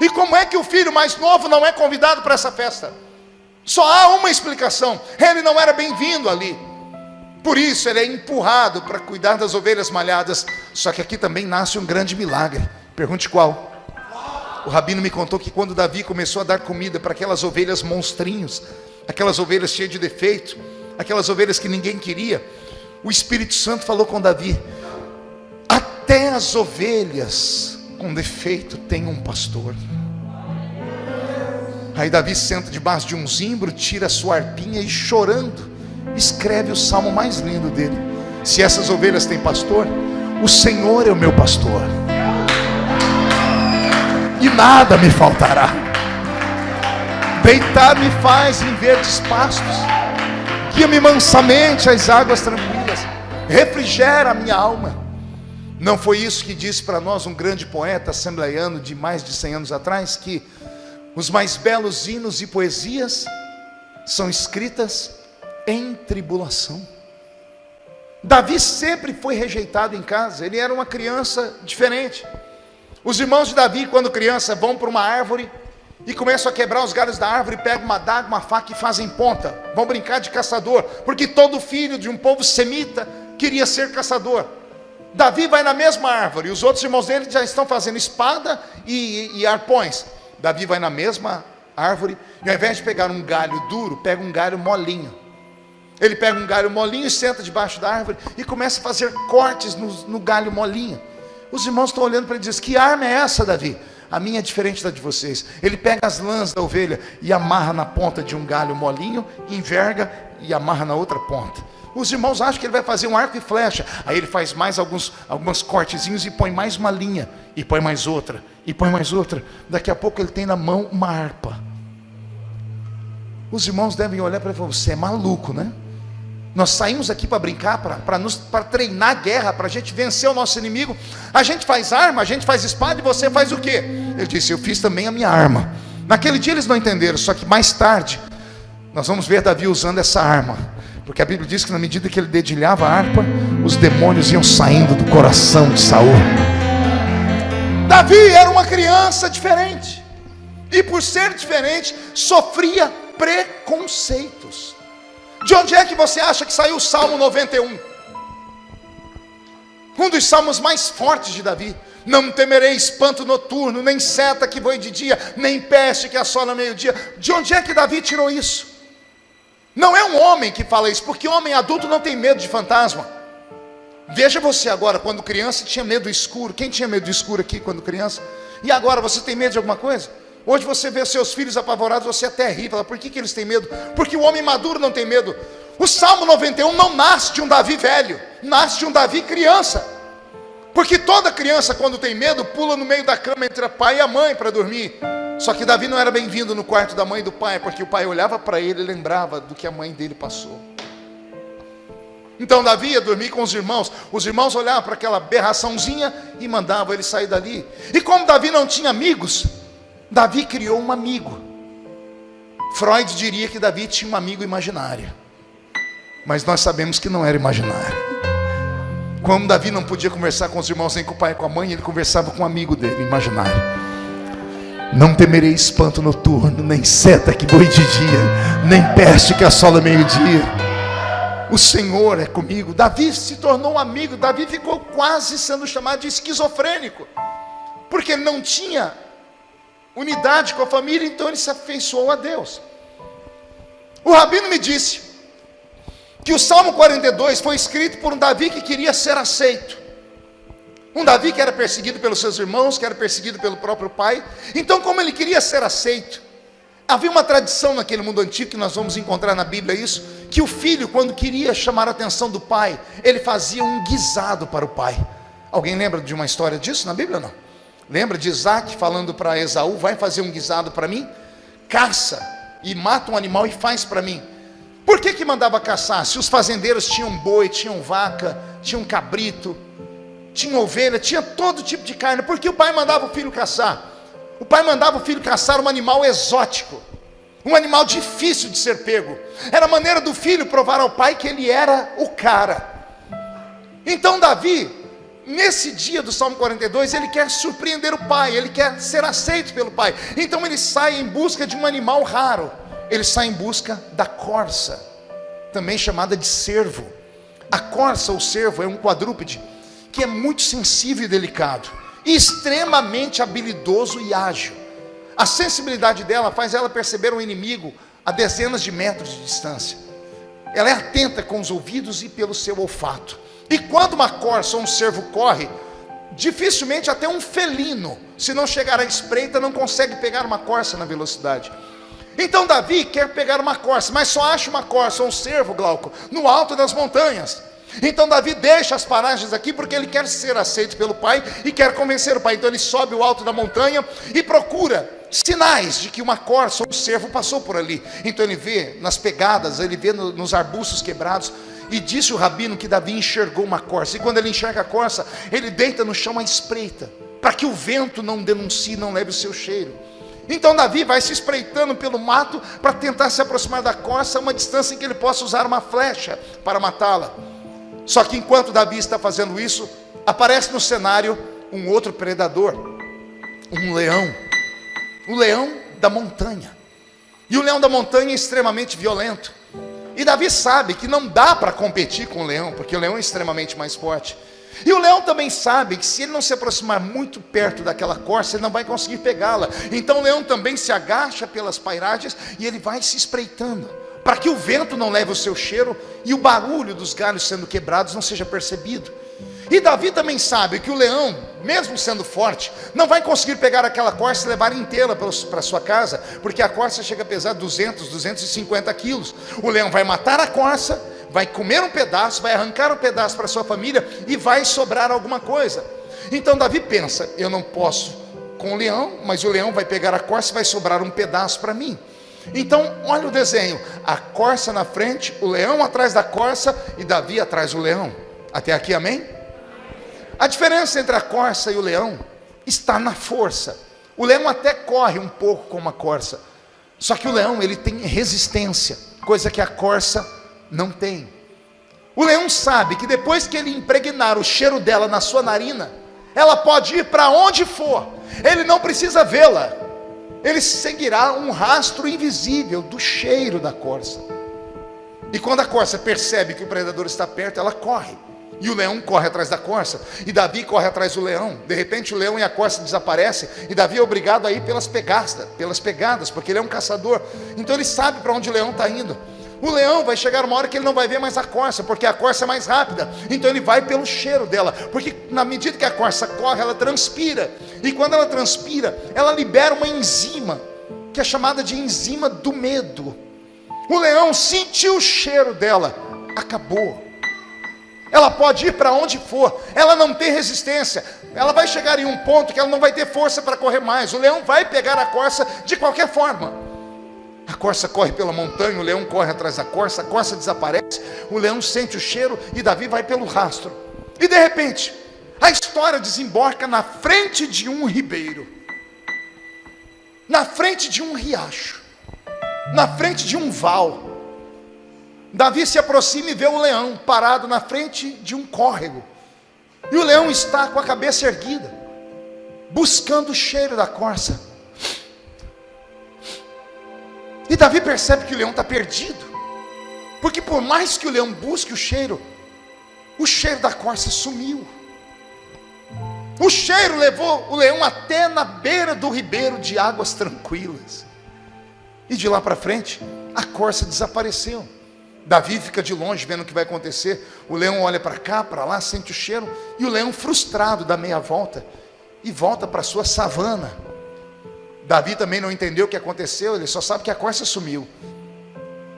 E como é que o filho mais novo não é convidado para essa festa? Só há uma explicação: ele não era bem-vindo ali. Por isso ele é empurrado para cuidar das ovelhas malhadas. Só que aqui também nasce um grande milagre. Pergunte qual? O rabino me contou que quando Davi começou a dar comida para aquelas ovelhas monstrinhos, aquelas ovelhas cheias de defeito, aquelas ovelhas que ninguém queria, o Espírito Santo falou com Davi: até as ovelhas com defeito têm um pastor. Aí Davi senta debaixo de um zimbro, tira a sua harpinha e, chorando, escreve o salmo mais lindo dele: se essas ovelhas têm pastor, o Senhor é o meu pastor, e nada me faltará. Deitar-me faz em verdes pastos, guia-me mansamente às águas tranquilas, refrigera a minha alma. Não foi isso que disse para nós um grande poeta assembleiano de mais de 100 anos atrás, que os mais belos hinos e poesias são escritas em tribulação? Davi sempre foi rejeitado em casa. Ele era uma criança diferente. Os irmãos de Davi, quando criança, vão para uma árvore e começam a quebrar os galhos da árvore, pegam uma adaga, uma faca e fazem ponta. Vão brincar de caçador, porque todo filho de um povo semita queria ser caçador. Davi vai na mesma árvore, e os outros irmãos dele já estão fazendo espada e arpões. Davi vai na mesma árvore, e ao invés de pegar um galho duro, pega um galho molinho. Ele pega um galho molinho e senta debaixo da árvore e começa a fazer cortes no galho molinho. Os irmãos estão olhando para ele e dizem: que arma é essa, Davi? A minha é diferente da de vocês. Ele pega as lãs da ovelha e amarra na ponta de um galho molinho, enverga e amarra na outra ponta. Os irmãos acham que ele vai fazer um arco e flecha. Aí ele faz mais alguns cortezinhos e põe mais uma linha, e põe mais outra, e põe mais outra. Daqui a pouco ele tem na mão uma harpa. Os irmãos devem olhar para ele e falar: você é maluco, né? Nós saímos aqui para brincar, para treinar guerra, para a gente vencer o nosso inimigo. A gente faz arma, a gente faz espada, e você faz o quê? Ele disse: eu fiz também a minha arma. Naquele dia eles não entenderam, só que mais tarde nós vamos ver Davi usando essa arma, porque a Bíblia diz que na medida que ele dedilhava a harpa, os demônios iam saindo do coração de Saul. Davi era uma criança diferente, e por ser diferente, sofria preconceitos. De onde é que você acha que saiu o Salmo 91? Um dos salmos mais fortes de Davi. Não temerei espanto noturno, nem seta que voe de dia, nem peste que assola meio-dia. De onde é que Davi tirou isso? Não é um homem que fala isso, porque homem adulto não tem medo de fantasma. Veja você agora, quando criança tinha medo do escuro. Quem tinha medo do escuro aqui quando criança? E agora você tem medo de alguma coisa? Hoje você vê seus filhos apavorados, você até ri, fala, por que eles têm medo? Porque o homem maduro não tem medo. O Salmo 91 não nasce de um Davi velho, nasce de um Davi criança. Porque toda criança, quando tem medo, pula no meio da cama entre o pai e a mãe para dormir. Só que Davi não era bem-vindo no quarto da mãe e do pai, porque o pai olhava para ele e lembrava do que a mãe dele passou. Então Davi ia dormir com os irmãos olhavam para aquela aberraçãozinha e mandavam ele sair dali. E como Davi não tinha amigos, Davi criou um amigo. Freud diria que Davi tinha um amigo imaginário, mas nós sabemos que não era imaginário. Como Davi não podia conversar com os irmãos nem com o pai e com a mãe, ele conversava com um amigo dele, imaginário. Não temerei espanto noturno, nem seta que voe de dia, nem peste que assola meio-dia. O Senhor é comigo. Davi se tornou um amigo. Davi ficou quase sendo chamado de esquizofrênico, porque ele não tinha unidade com a família, então ele se afeiçoou a Deus. O rabino me disse que o Salmo 42 foi escrito por um Davi que queria ser aceito. Um Davi que era perseguido pelos seus irmãos, que era perseguido pelo próprio pai. Então, como ele queria ser aceito, havia uma tradição naquele mundo antigo, que nós vamos encontrar na Bíblia isso, que o filho, quando queria chamar a atenção do pai, ele fazia um guisado para o pai. Alguém lembra de uma história disso na Bíblia? Não? Lembra de Isaac falando para Esaú, vai fazer um guisado para mim? Caça e mata um animal e faz para mim. Por que mandava caçar? Se os fazendeiros tinham boi, tinham vaca, tinham cabrito, tinha ovelha, tinha todo tipo de carne. Por que o pai mandava o filho caçar? O pai mandava o filho caçar um animal exótico, um animal difícil de ser pego. Era a maneira do filho provar ao pai que ele era o cara. Então Davi, nesse dia do Salmo 42, ele quer surpreender o pai, ele quer ser aceito pelo pai. Então ele sai em busca de um animal raro. Ele sai em busca da corça, também chamada de cervo. A corça ou cervo é um quadrúpede que é muito sensível e delicado, e extremamente habilidoso e ágil. A sensibilidade dela faz ela perceber um inimigo a dezenas de metros de distância. Ela é atenta com os ouvidos e pelo seu olfato. E quando uma corça ou um cervo corre, dificilmente até um felino, se não chegar à espreita, não consegue pegar uma corça na velocidade. Então Davi quer pegar uma corça, mas só acha uma corça ou um cervo, Glauco, no alto das montanhas. Então Davi deixa as paragens aqui, porque ele quer ser aceito pelo pai e quer convencer o pai. Então ele sobe o alto da montanha e procura sinais de que uma corça ou um cervo passou por ali. Então ele vê nas pegadas, ele vê nos arbustos quebrados. E disse o rabino que Davi enxergou uma corça. E quando ele enxerga a corça, ele deita no chão à espreita, para que o vento não denuncie, não leve o seu cheiro. Então Davi vai se espreitando pelo mato para tentar se aproximar da corça a uma distância em que ele possa usar uma flecha para matá-la. Só que enquanto Davi está fazendo isso, aparece no cenário um outro predador, um leão. O leão da montanha. E o leão da montanha é extremamente violento. E Davi sabe que não dá para competir com o leão, porque o leão é extremamente mais forte. E o leão também sabe que se ele não se aproximar muito perto daquela corça, ele não vai conseguir pegá-la. Então o leão também se agacha pelas pairagens e ele vai se espreitando, para que o vento não leve o seu cheiro e o barulho dos galhos sendo quebrados não seja percebido. E Davi também sabe que o leão, mesmo sendo forte, não vai conseguir pegar aquela corça e levar inteira para sua casa, porque a corça chega a pesar 200, 250 quilos. O leão vai matar a corça, vai comer um pedaço, vai arrancar um pedaço para sua família e vai sobrar alguma coisa. Então Davi pensa, eu não posso com o leão, mas o leão vai pegar a corça e vai sobrar um pedaço para mim. Então olha o desenho, a corça na frente, o leão atrás da corça e Davi atrás do leão. Até aqui, amém? A diferença entre a corça e o leão está na força. O leão até corre um pouco como a corça, só que o leão ele tem resistência, coisa que a corça não tem. O leão sabe que depois que ele impregnar o cheiro dela na sua narina, ela pode ir para onde for, ele não precisa vê-la, ele seguirá um rastro invisível do cheiro da corça. E quando a corça percebe que o predador está perto, ela corre. E o leão corre atrás da corça, e Davi corre atrás do leão. De repente o leão e a corça desaparecem, e Davi é obrigado a ir pelas pegadas, porque ele é um caçador. Então ele sabe para onde o leão está indo. O leão vai chegar uma hora que ele não vai ver mais a corça, porque a corça é mais rápida. Então ele vai pelo cheiro dela, porque na medida que a corça corre, ela transpira. E quando ela transpira, ela libera uma enzima, que é chamada de enzima do medo. O leão sentiu o cheiro dela, acabou. Ela pode ir para onde for, ela não tem resistência. Ela vai chegar em um ponto que ela não vai ter força para correr mais. O leão vai pegar a corça de qualquer forma. A corça corre pela montanha, o leão corre atrás da corça, a corça desaparece, o leão sente o cheiro e Davi vai pelo rastro. E de repente, a história desemboca na frente de um ribeiro, na frente de um riacho, na frente de um val. Davi se aproxima e vê o leão parado na frente de um córrego. E o leão está com a cabeça erguida, buscando o cheiro da corça. E Davi percebe que o leão está perdido, porque por mais que o leão busque o cheiro da corça sumiu. O cheiro levou o leão até na beira do ribeiro de águas tranquilas. E de lá para frente, a corça desapareceu. Davi fica de longe vendo o que vai acontecer. O leão olha para cá, para lá, sente o cheiro. E o leão, frustrado, dá meia volta e volta para sua savana. Davi também não entendeu o que aconteceu, ele só sabe que a corça sumiu.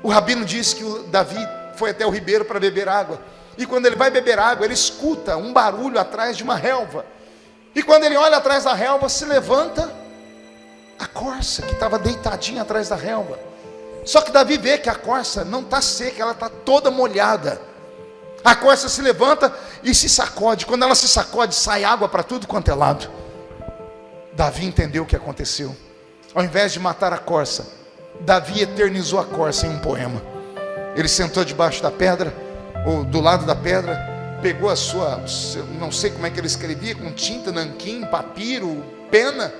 O rabino diz que o Davi foi até o ribeiro para beber água. E quando ele vai beber água, ele escuta um barulho atrás de uma relva. E quando ele olha atrás da relva, se levanta a corça que estava deitadinha atrás da relva. Só que Davi vê que a corça não está seca, ela está toda molhada. A corça se levanta e se sacode. Quando ela se sacode, sai água para tudo quanto é lado. Davi entendeu o que aconteceu. Ao invés de matar a corça, Davi eternizou a corça em um poema. Ele sentou debaixo da pedra, ou do lado da pedra, pegou a sua, não sei como é que ele escrevia, com tinta, nanquim, papiro, pena,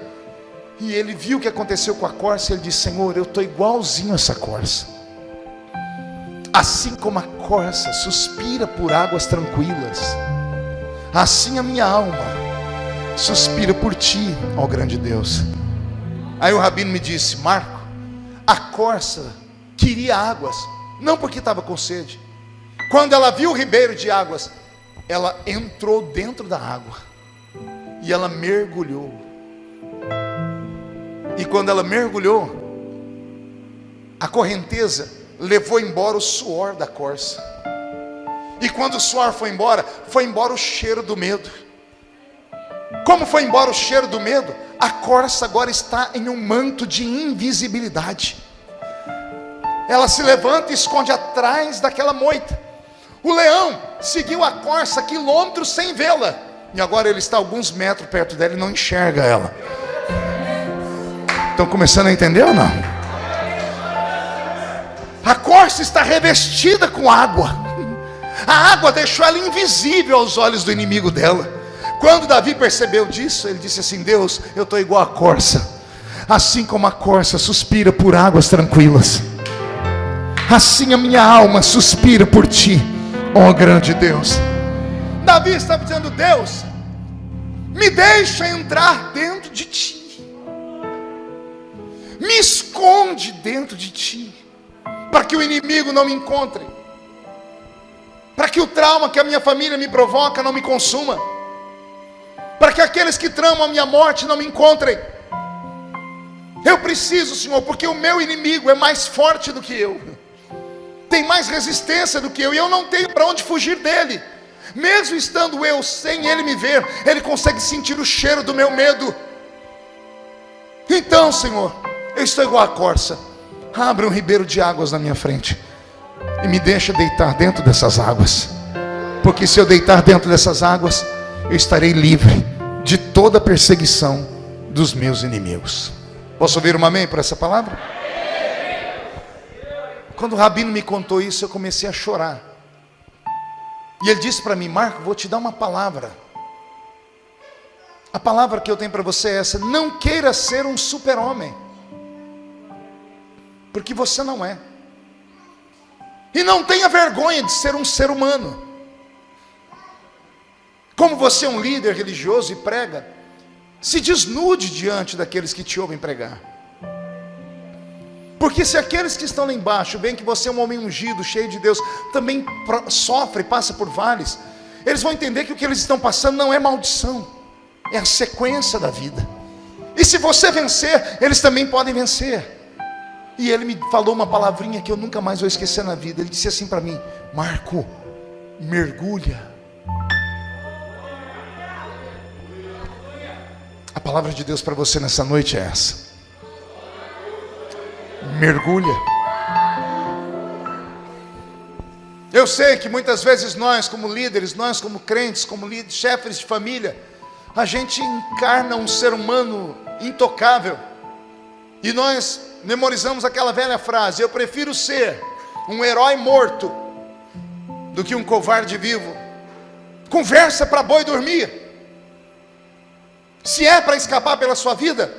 e ele viu o que aconteceu com a corça. Ele disse: Senhor, eu estou igualzinho a essa corça. Assim como a corça suspira por águas tranquilas, assim a minha alma suspira por ti, ó grande Deus. Aí o rabino me disse: Marco, a corça queria águas, não porque estava com sede. Quando ela viu o ribeiro de águas, ela entrou dentro da água e ela mergulhou. E quando ela mergulhou, a correnteza levou embora o suor da corça. E quando o suor foi embora o cheiro do medo. Como foi embora o cheiro do medo, a corça agora está em um manto de invisibilidade. Ela se levanta e esconde atrás daquela moita. O leão seguiu a corça quilômetros sem vê-la, e agora ele está a alguns metros perto dela e não enxerga ela. Estão começando a entender ou não? A corça está revestida com água. A água deixou ela invisível aos olhos do inimigo dela. Quando Davi percebeu disso, ele disse assim: Deus, eu estou igual a corça. Assim como a corça suspira por águas tranquilas, assim a minha alma suspira por ti, ó grande Deus. Davi estava dizendo: Deus, me deixa entrar dentro de ti, me esconde dentro de ti, para que o inimigo não me encontre, para que o trauma que a minha família me provoca não me consuma, para que aqueles que tramam a minha morte não me encontrem. Eu preciso, Senhor, porque o meu inimigo é mais forte do que eu, tem mais resistência do que eu, e eu não tenho para onde fugir dele. Mesmo estando eu sem ele me ver, ele consegue sentir o cheiro do meu medo. Então, Senhor, eu estou igual a corça. Abre um ribeiro de águas na minha frente e me deixa deitar dentro dessas águas, porque se eu deitar dentro dessas águas, eu estarei livre de toda a perseguição dos meus inimigos. Posso ouvir um amém por essa palavra? Quando o rabino me contou isso, eu comecei a chorar. E ele disse para mim: Marco, vou te dar uma palavra. A palavra que eu tenho para você é essa: não queira ser um super-homem, porque você não é. E não tenha vergonha de ser um ser humano. Como você é um líder religioso e prega, se desnude diante daqueles que te ouvem pregar. Porque se aqueles que estão lá embaixo veem que você é um homem ungido, cheio de Deus, também sofre, passa por vales, eles vão entender que o que eles estão passando não é maldição, é a sequência da vida. E se você vencer, eles também podem vencer. E ele me falou uma palavrinha que eu nunca mais vou esquecer na vida. Ele disse assim para mim: Marco, mergulha. A palavra de Deus para você nessa noite é essa: mergulha. Eu sei que muitas vezes nós como líderes, nós como crentes, como líderes, chefes de família, a gente encarna um ser humano intocável. E nós memorizamos aquela velha frase: eu prefiro ser um herói morto do que um covarde vivo. Conversa para boi dormir. Se é para escapar pela sua vida,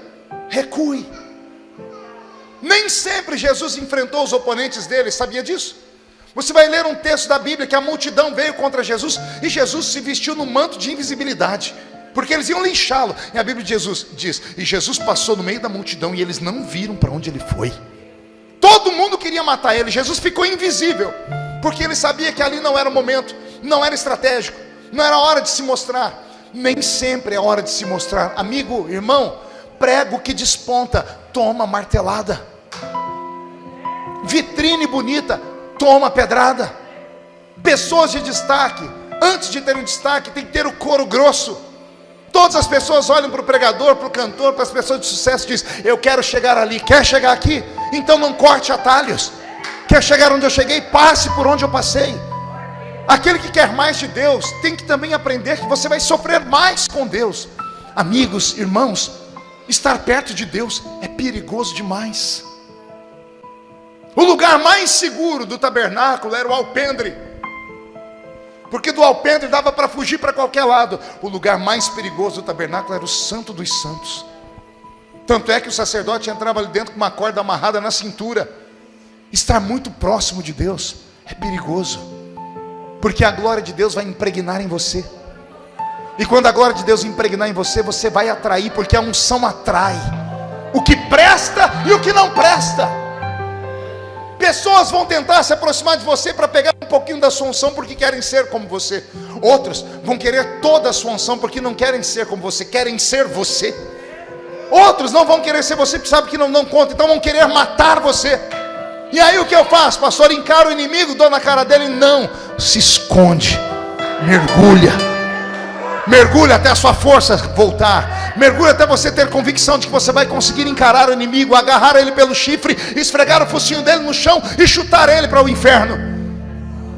recue. Nem sempre Jesus enfrentou os oponentes dele, sabia disso? Você vai ler um texto da Bíblia que a multidão veio contra Jesus e Jesus se vestiu num manto de invisibilidade, porque eles iam linchá-lo. E a Bíblia de Jesus diz: e Jesus passou no meio da multidão e eles não viram para onde ele foi. Todo mundo queria matar ele. Jesus ficou invisível, porque ele sabia que ali não era o momento, não era estratégico, não era hora de se mostrar. Nem sempre é hora de se mostrar. Amigo, irmão, prego que desponta, toma martelada. Vitrine bonita, toma pedrada. Pessoas de destaque, antes de ter um destaque, tem que ter o couro grosso. Todas as pessoas olham para o pregador, para o cantor, para as pessoas de sucesso e dizem: eu quero chegar ali. Quer chegar aqui? Então não corte atalhos. Quer chegar onde eu cheguei? Passe por onde eu passei. Aquele que quer mais de Deus tem que também aprender que você vai sofrer mais com Deus. Amigos, irmãos, estar perto de Deus é perigoso demais. O lugar mais seguro do tabernáculo era o alpendre, porque do alpendre dava para fugir para qualquer lado. O lugar mais perigoso do tabernáculo era o Santo dos Santos. Tanto é que o sacerdote entrava ali dentro com uma corda amarrada na cintura. Estar muito próximo de Deus é perigoso, porque a glória de Deus vai impregnar em você. E quando a glória de Deus impregnar em você, você vai atrair, porque a unção atrai o que presta e o que não presta. Pessoas vão tentar se aproximar de você para pegar um pouquinho da sua unção, porque querem ser como você. Outros vão querer toda a sua unção, porque não querem ser como você, querem ser você. Outros não vão querer ser você, porque sabem que não conta, então vão querer matar você. E aí o que eu faço, pastor? Encaro o inimigo, dou na cara dele? Não, se esconde, mergulha. Mergulha até a sua força voltar. Mergulha até você ter convicção de que você vai conseguir encarar o inimigo, agarrar ele pelo chifre, esfregar o focinho dele no chão e chutar ele para o inferno.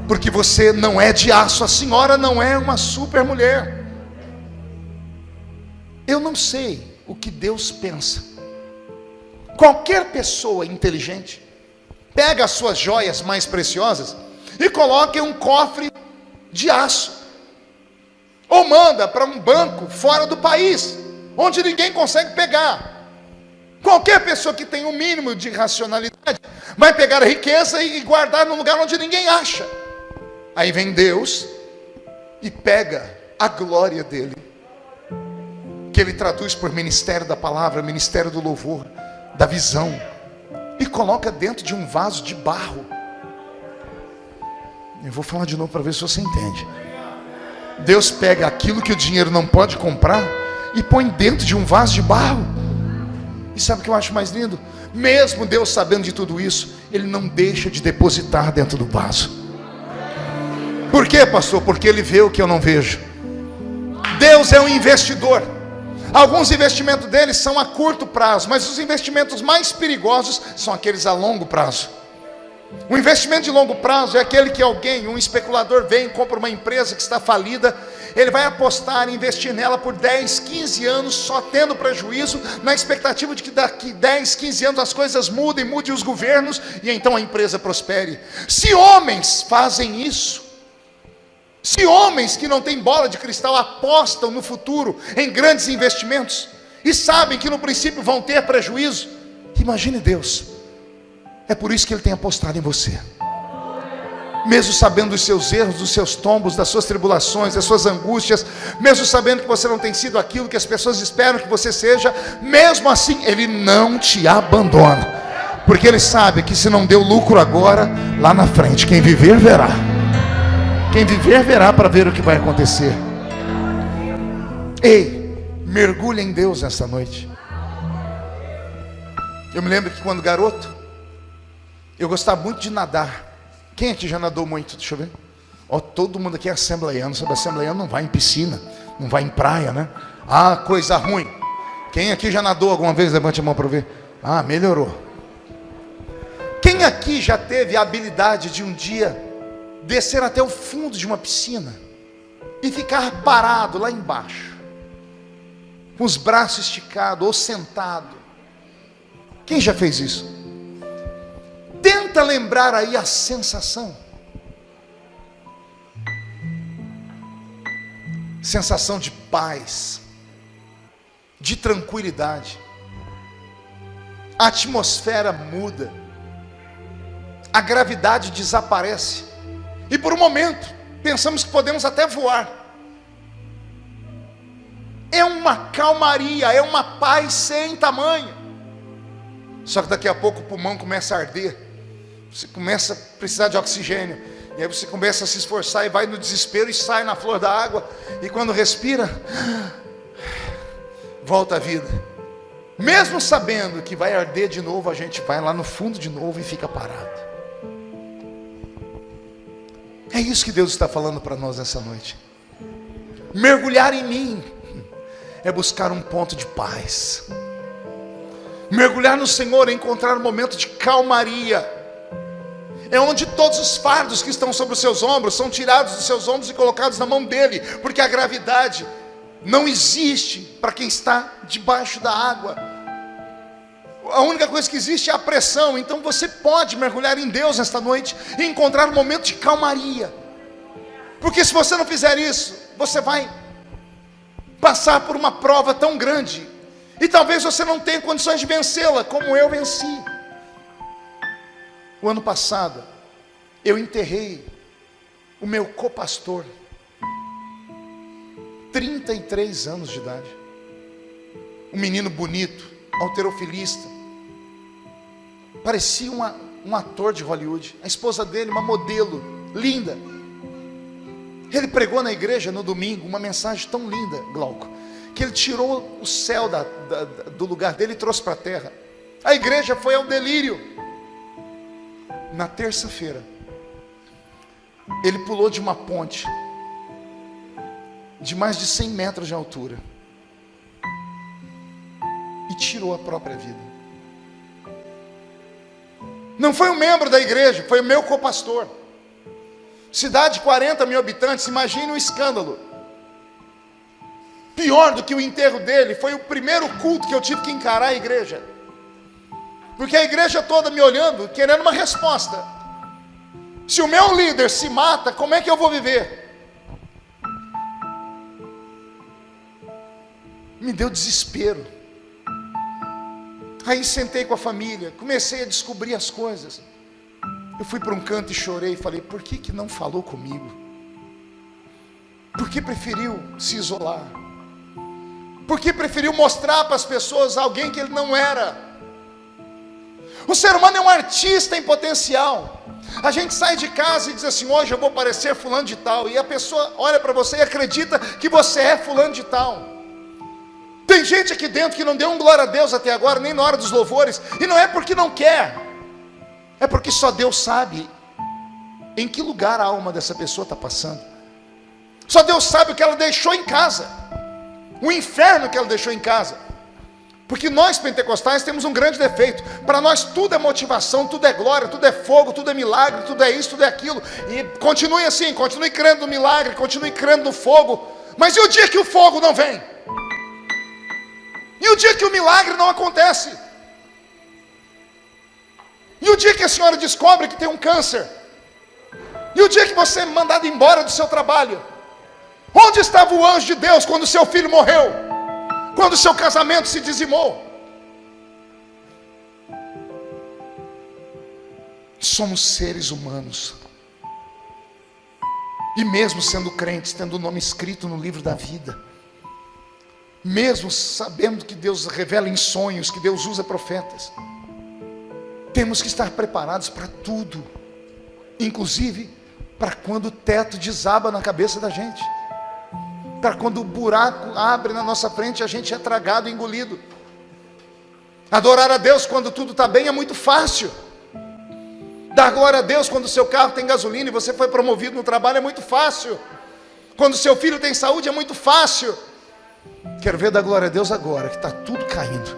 Porque você não é de aço, a senhora não é uma super mulher. Eu não sei o que Deus pensa. Qualquer pessoa inteligente pega as suas joias mais preciosas e coloca em um cofre de aço, ou manda para um banco fora do país, onde ninguém consegue pegar. Qualquer pessoa que tem um mínimo de racionalidade vai pegar a riqueza e guardar num lugar onde ninguém acha. Aí vem Deus e pega a glória dele, que ele traduz por ministério da palavra, ministério do louvor, da visão, e coloca dentro de um vaso de barro. Eu vou falar de novo para ver se você entende. Deus pega aquilo que o dinheiro não pode comprar e põe dentro de um vaso de barro. E sabe o que eu acho mais lindo? Mesmo Deus sabendo de tudo isso, Ele não deixa de depositar dentro do vaso. Por quê, pastor? Porque Ele vê o que eu não vejo. Deus é um investidor. Alguns investimentos dele são a curto prazo, mas os investimentos mais perigosos são aqueles a longo prazo. O investimento de longo prazo é aquele que alguém, um especulador, vem e compra uma empresa que está falida. Ele vai apostar, investir nela por 10, 15 anos, só tendo prejuízo, na expectativa de que daqui 10, 15 anos as coisas mudem os governos, e então a empresa prospere. Se homens fazem isso, se homens que não têm bola de cristal apostam no futuro em grandes investimentos, e sabem que no princípio vão ter prejuízo, imagine Deus. É por isso que Ele tem apostado em você. Mesmo sabendo dos seus erros, dos seus tombos, das suas tribulações, das suas angústias, mesmo sabendo que você não tem sido aquilo que as pessoas esperam que você seja, mesmo assim Ele não te abandona. Porque ele sabe que se não deu lucro agora, lá na frente, quem viver verá. Quem viver verá para ver o que vai acontecer. Ei, mergulhe em Deus nessa noite. Eu me lembro que quando garoto, eu gostava muito de nadar. Quem aqui já nadou muito? Deixa eu ver. Ó, todo mundo aqui é assembleiano. Sabe, assembleiano não vai em piscina, não vai em praia, né? Ah, coisa ruim. Quem aqui já nadou alguma vez? Levante a mão para ver. Ah, melhorou. Quem aqui já teve a habilidade de um dia descer até o fundo de uma piscina e ficar parado lá embaixo, com os braços esticados ou sentado? Quem já fez isso? Tenta lembrar aí a sensação. Sensação de paz, de tranquilidade. A atmosfera muda. A gravidade desaparece. E por um momento, pensamos que podemos até voar. É uma calmaria, é uma paz sem tamanho. Só que daqui a pouco o pulmão começa a arder. Você começa a precisar de oxigênio. E aí você começa a se esforçar e vai no desespero e sai na flor da água. E quando respira, volta à vida. Mesmo sabendo que vai arder de novo, a gente vai lá no fundo de novo e fica parado. É isso que Deus está falando para nós nessa noite. Mergulhar em mim é buscar um ponto de paz. Mergulhar no Senhor é encontrar um momento de calmaria. É onde todos os fardos que estão sobre os seus ombros são tirados dos seus ombros e colocados na mão dele. Porque a gravidade não existe para quem está debaixo da água. A única coisa que existe é a pressão. Então você pode mergulhar em Deus nesta noite e encontrar um momento de calmaria. Porque se você não fizer isso, você vai passar por uma prova tão grande. E talvez você não tenha condições de vencê-la, como eu venci. O ano passado, eu enterrei o meu copastor. 33 anos de idade. Um menino bonito, halterofilista. Parecia um ator de Hollywood. A esposa dele, uma modelo, linda. Ele pregou na igreja no domingo uma mensagem tão linda, Glauco, que ele tirou o céu do lugar dele e trouxe para a terra. A igreja foi ao delírio. Na terça-feira, ele pulou de uma ponte de mais de 100 metros de altura e tirou a própria vida. Não foi um membro da igreja, foi o meu copastor. Cidade de 40 mil habitantes, imagine um escândalo. Pior do que o enterro dele, foi o primeiro culto que eu tive que encarar a igreja. Porque a igreja toda me olhando, querendo uma resposta. Se o meu líder se mata, como é que eu vou viver? Me deu desespero. Aí sentei com a família, comecei a descobrir as coisas. Eu fui para um canto e chorei e falei, por que não falou comigo? Por que preferiu se isolar? Por que preferiu mostrar para as pessoas alguém que ele não era? O ser humano é um artista em potencial. A gente sai de casa e diz assim, hoje eu vou parecer fulano de tal. E a pessoa olha para você e acredita que você é fulano de tal. Tem gente aqui dentro que não deu um glória a Deus até agora, nem na hora dos louvores. E não é porque não quer. É porque só Deus sabe em que lugar a alma dessa pessoa está passando. Só Deus sabe o que ela deixou em casa. O inferno que ela deixou em casa. Porque nós pentecostais temos um grande defeito. Para nós tudo é motivação, tudo é glória, tudo é fogo, tudo é milagre, tudo é isso, tudo é aquilo. E continue assim, continue crendo no milagre, continue crendo no fogo. Mas e o dia que o fogo não vem? E o dia que o milagre não acontece? E o dia que a senhora descobre que tem um câncer? E o dia que você é mandado embora do seu trabalho? Onde estava o anjo de Deus quando seu filho morreu? Quando o seu casamento se dizimou? Somos seres humanos. E mesmo sendo crentes, tendo o nome escrito no livro da vida, mesmo sabendo que Deus revela em sonhos, que Deus usa profetas, Temos que estar preparados para tudo, inclusive para quando o teto desaba na cabeça da gente, para quando o buraco abre na nossa frente, a gente é tragado e engolido. Adorar a Deus quando tudo está bem é muito fácil. Dar glória a Deus quando o seu carro tem gasolina e você foi promovido no trabalho é muito fácil. Quando o seu filho tem saúde é muito fácil. Quero ver dar glória a Deus agora, que está tudo caindo,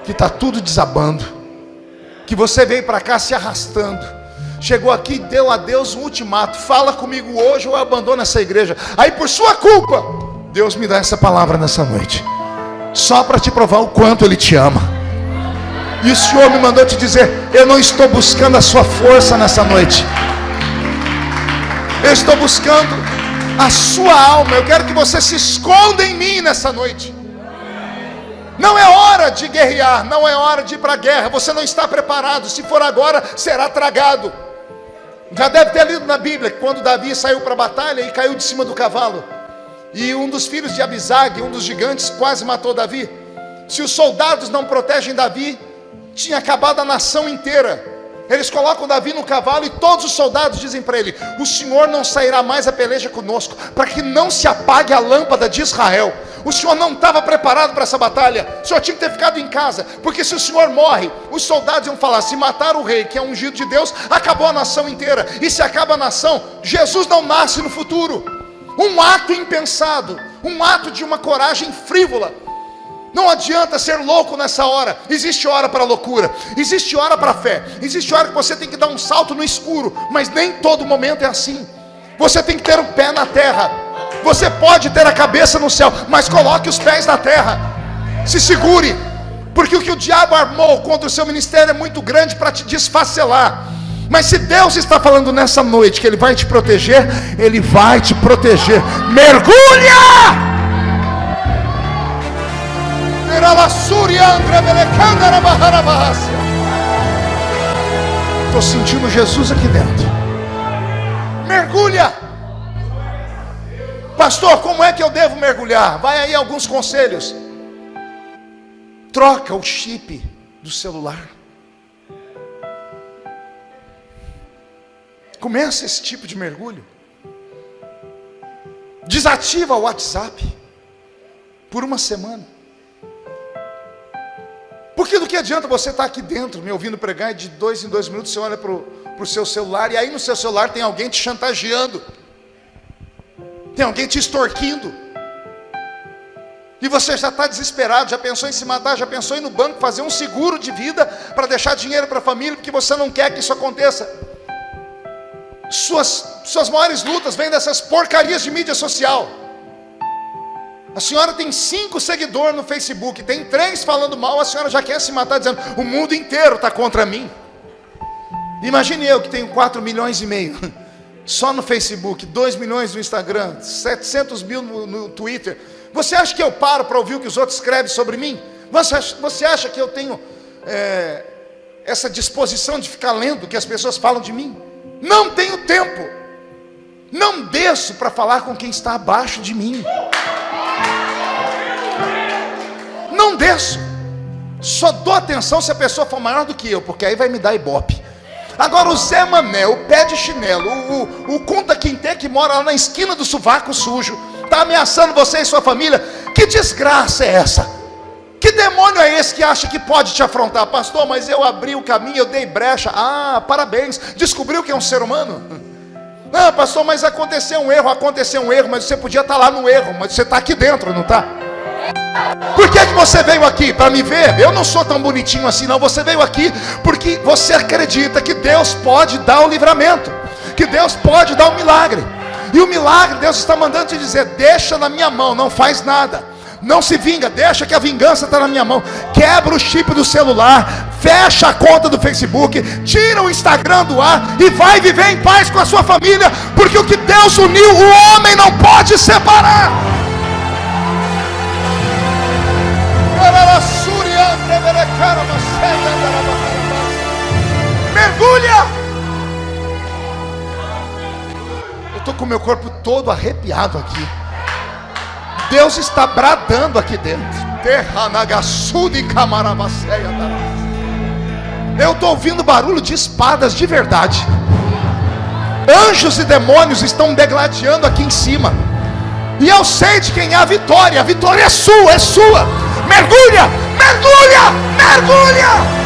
que está tudo desabando, que você veio para cá se arrastando, chegou aqui e deu a Deus um ultimato: fala comigo hoje ou eu abandono essa igreja. Aí por sua culpa, Deus me dá essa palavra nessa noite, só para te provar o quanto Ele te ama. E o Senhor me mandou te dizer: eu não estou buscando a sua força nessa noite, eu estou buscando a sua alma. Eu quero que você se esconda em mim nessa noite. Não é hora de guerrear, não é hora de ir para a guerra. Você não está preparado. Se for agora, será tragado. Já deve ter lido na Bíblia que quando Davi saiu para a batalha e caiu de cima do cavalo, e um dos filhos de Abisag, um dos gigantes, quase matou Davi. Se os soldados não protegem Davi, tinha acabado a nação inteira. Eles colocam Davi no cavalo e todos os soldados dizem para ele: o Senhor não sairá mais a peleja conosco, para que não se apague a lâmpada de Israel. O Senhor não estava preparado para essa batalha. O Senhor tinha que ter ficado em casa, porque se o Senhor morre, os soldados iam falar: se matar o rei, que é ungido de Deus, acabou a nação inteira. E se acaba a nação, Jesus não nasce no futuro. Um ato impensado, um ato de uma coragem frívola. Não adianta ser louco nessa hora. Existe hora para loucura, existe hora para fé, existe hora que você tem que dar um salto no escuro, mas nem todo momento é assim. Você tem que ter o pé na terra. Você pode ter a cabeça no céu, mas coloque os pés na terra. Se segure, porque o que o diabo armou contra o seu ministério é muito grande para te desfacelar. Mas se Deus está falando nessa noite que Ele vai te proteger, Ele vai te proteger. Mergulha! Estou sentindo Jesus aqui dentro. Mergulha. Pastor, como é que eu devo mergulhar? Vai aí alguns conselhos. Troca o chip do celular. Começa esse tipo de mergulho. Desativa o WhatsApp por uma semana. Porque do que adianta você estar aqui dentro me ouvindo pregar, e de 2 em 2 minutos você olha para o seu celular, e aí no seu celular tem alguém te chantageando, tem alguém te extorquindo, e você já está desesperado, já pensou em se matar, já pensou em ir no banco fazer um seguro de vida para deixar dinheiro para a família, porque você não quer que isso aconteça. Suas maiores lutas vêm dessas porcarias de mídia social. A senhora tem 5 seguidores no Facebook, tem 3 falando mal, a senhora já quer se matar dizendo: o mundo inteiro está contra mim. Imagine eu que tenho 4,5 milhões só no Facebook, 2 milhões no Instagram, 700 mil no Twitter. Você acha que eu paro para ouvir o que os outros escrevem sobre mim? Você acha que eu tenho essa disposição de ficar lendo o que as pessoas falam de mim? Não tenho tempo. Não desço para falar com quem está abaixo de mim. Não desço. Só dou atenção se a pessoa for maior do que eu, porque aí vai me dar ibope. Agora o Zé Mané, o pé de chinelo, o Kunta Quinte que mora lá na esquina do sovaco sujo, está ameaçando você e sua família. Que desgraça é essa? Que demônio é esse que acha que pode te afrontar? Pastor, mas eu abri o caminho, eu dei brecha. Ah, parabéns, descobriu que é um ser humano? Ah, pastor, mas aconteceu um erro, mas você podia estar lá no erro, mas você está aqui dentro, não está? Por que você veio aqui? Para me ver? Eu não sou tão bonitinho assim não. Você veio aqui porque você acredita que Deus pode dar o livramento, que Deus pode dar o milagre. E o milagre Deus está mandando te dizer: deixa na minha mão, não faz nada, não se vinga, deixa que a vingança está na minha mão. Quebra o chip do celular, fecha a conta do Facebook, tira o Instagram do ar e vai viver em paz com a sua família, porque o que Deus uniu, o homem não pode separar. Mergulha. Eu estou com o meu corpo todo arrepiado aqui. Deus está bradando aqui dentro. Eu estou ouvindo barulho de espadas de verdade. Anjos e demônios estão degladiando aqui em cima. E eu sei de quem é a vitória. A vitória é sua, é sua. Mergulha, mergulha, mergulha.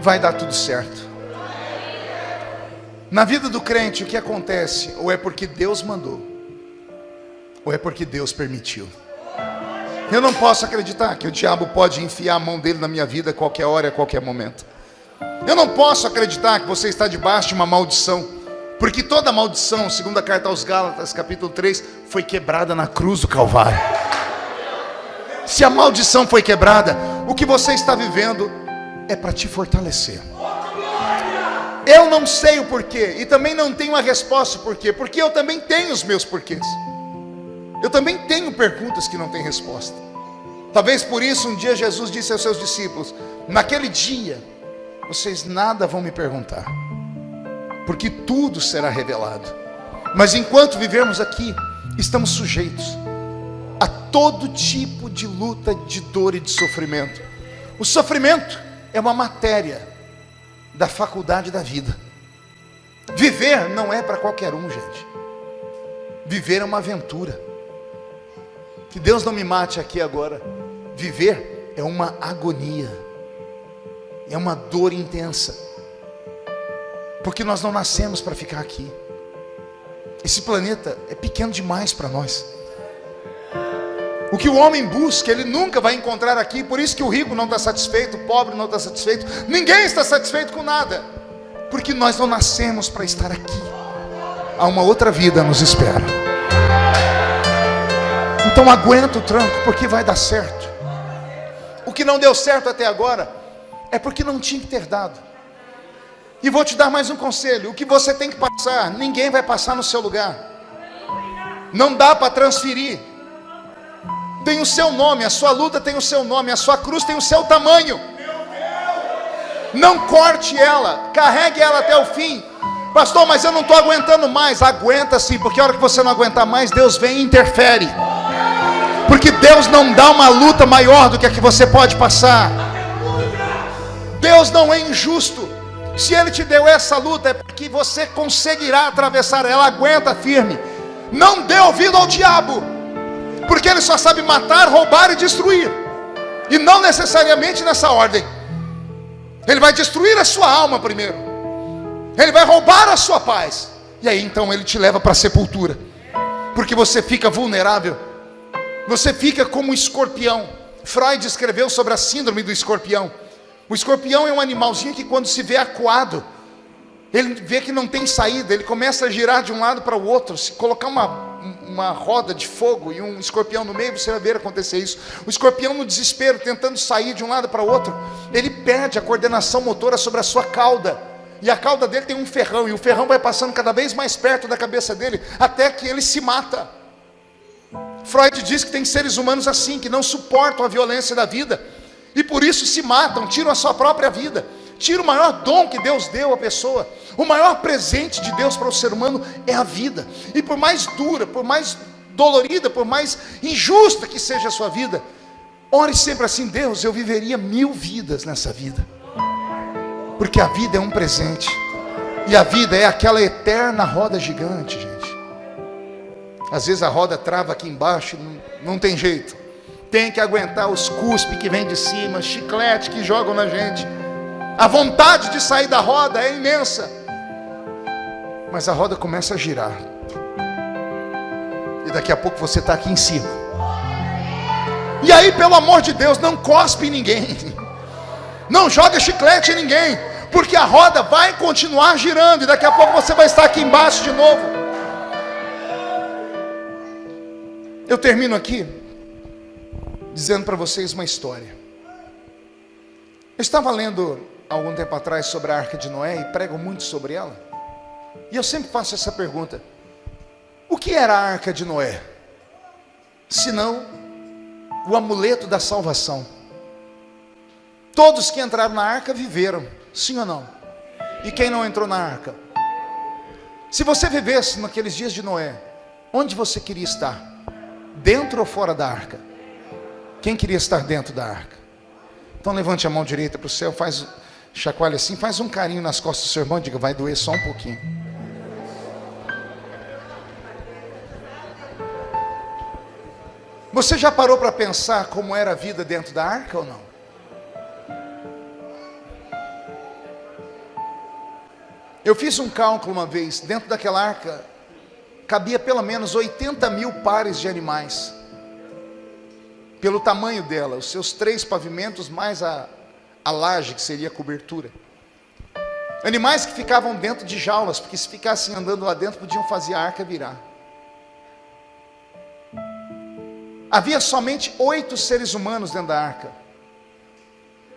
Vai dar tudo certo. Na vida do crente, o que acontece? Ou é porque Deus mandou, ou é porque Deus permitiu. Eu não posso acreditar que o diabo pode enfiar a mão dele na minha vida a qualquer hora, a qualquer momento. Eu não posso acreditar que você está debaixo de uma maldição, porque toda maldição, segundo a carta aos Gálatas, capítulo 3, foi quebrada na cruz do Calvário. Se a maldição foi quebrada, o que você está vivendo é para te fortalecer. Eu não sei o porquê, e também não tenho a resposta porquê, porque eu também tenho os meus porquês. Eu também tenho perguntas que não têm resposta. Talvez por isso um dia Jesus disse aos seus discípulos: naquele dia vocês nada vão me perguntar, porque tudo será revelado. Mas enquanto vivermos aqui, estamos sujeitos a todo tipo de luta, de dor e de sofrimento. O sofrimento é uma matéria da faculdade da vida. Viver não é para qualquer um, gente. Viver é uma aventura. Que Deus não me mate aqui agora. Viver é uma agonia, é uma dor intensa, porque nós não nascemos para ficar aqui. Esse planeta é pequeno demais para nós. O que o homem busca, ele nunca vai encontrar aqui. Por isso que o rico não está satisfeito, o pobre não está satisfeito, ninguém está satisfeito com nada, porque nós não nascemos para estar aqui. Há uma outra vida nos espera. Então aguenta o tranco, porque vai dar certo. O que não deu certo até agora é porque não tinha que ter dado. E vou te dar mais um conselho: o que você tem que passar, ninguém vai passar no seu lugar. Não dá para transferir. Tem o seu nome, a sua luta tem o seu nome, a sua cruz tem o seu tamanho. Não corte ela, carregue ela até o fim. Pastor, mas eu não estou aguentando mais. Aguenta sim, porque a hora que você não aguentar mais, Deus vem e interfere. Porque Deus não dá uma luta maior do que a que você pode passar. Deus não é injusto. Se Ele te deu essa luta, é porque você conseguirá atravessar ela. Aguenta firme. Não dê ouvido ao diabo, porque ele só sabe matar, roubar e destruir, e não necessariamente nessa ordem. Ele vai destruir a sua alma primeiro, ele vai roubar a sua paz, e aí então ele te leva para a sepultura, porque você fica vulnerável, você fica como um escorpião. Freud escreveu sobre a síndrome do escorpião. O escorpião é um animalzinho que, quando se vê acuado, ele vê que não tem saída, ele começa a girar de um lado para o outro. Se colocar uma roda de fogo e um escorpião no meio, você vai ver acontecer isso. O escorpião, no desespero, tentando sair de um lado para o outro, ele perde a coordenação motora sobre a sua cauda, e a cauda dele tem um ferrão, e o ferrão vai passando cada vez mais perto da cabeça dele, até que ele se mata. Freud diz que tem seres humanos assim, que não suportam a violência da vida, e por isso se matam, tiram a sua própria vida, tiram o maior dom que Deus deu à pessoa. O maior presente de Deus para o ser humano é a vida. E por mais dura, por mais dolorida, por mais injusta que seja a sua vida, ore sempre assim: Deus, eu viveria 1000 vidas nessa vida, porque a vida é um presente, e a vida é aquela eterna roda gigante, gente. Às vezes a roda trava aqui embaixo, não tem jeito, tem que aguentar os cuspes que vem de cima, chiclete que jogam na gente. A vontade de sair da roda é imensa, mas a roda começa a girar, e daqui a pouco você está aqui em cima. E aí, pelo amor de Deus, não cospe em ninguém, não joga chiclete em ninguém, porque a roda vai continuar girando, e daqui a pouco você vai estar aqui embaixo de novo. Eu termino aqui dizendo para vocês uma história. Eu estava lendo algum tempo atrás sobre a Arca de Noé, e prego muito sobre ela, e eu sempre faço essa pergunta: o que era a Arca de Noé, senão o amuleto da salvação? Todos que entraram na arca viveram, Sim ou não? E quem não entrou na arca? Se você vivesse naqueles dias de Noé, onde você queria estar? Dentro ou fora da arca? Quem queria estar dentro da arca? Então levante a mão direita para o céu, chacoalha assim, faz um carinho nas costas do seu irmão, diga, vai doer só um pouquinho. Você já parou para pensar como era a vida dentro da arca ou não? Eu fiz um cálculo uma vez, dentro daquela arca, cabia pelo menos 80 mil pares de animais. Pelo tamanho dela, os seus 3 pavimentos, mais a laje, que seria a cobertura. Animais que ficavam dentro de jaulas, porque se ficassem andando lá dentro, podiam fazer a arca virar. Havia somente 8 seres humanos dentro da arca.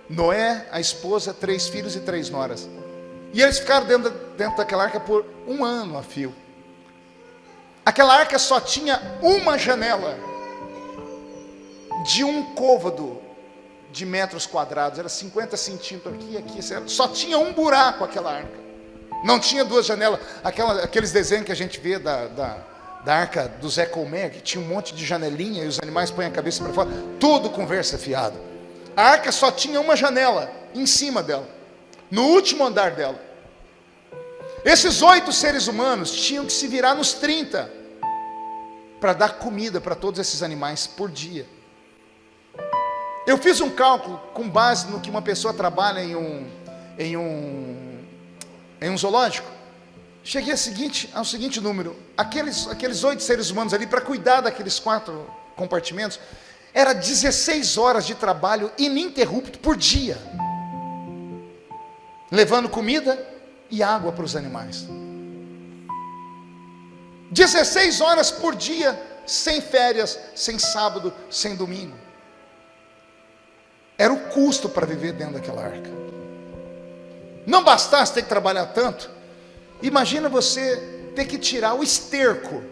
Noé, a esposa, 3 filhos e 3 noras. E eles ficaram dentro daquela arca por 1 ano a fio. Aquela arca só tinha uma janela de um côvado de metros quadrados. Era 50 centímetros aqui e aqui. Só tinha um buraco aquela arca. Não tinha 2 janelas. Aqueles desenhos que a gente vê da arca do Zé Colmé, que tinha um monte de janelinha e os animais põem a cabeça para fora. Tudo conversa fiado. A arca só tinha uma janela em cima dela, no último andar dela. Esses 8 seres humanos tinham que se virar nos 30 para dar comida para todos esses animais por dia. Eu fiz um cálculo com base no que uma pessoa trabalha em um zoológico. Cheguei ao seguinte número: aqueles 8 seres humanos ali, para cuidar daqueles 4 compartimentos, era 16 horas de trabalho ininterrupto por dia, levando comida e água para os animais. 16 horas por dia, sem férias, sem sábado, sem domingo. Era o custo para viver dentro daquela arca. Não bastasse ter que trabalhar tanto, imagina você ter que tirar o esterco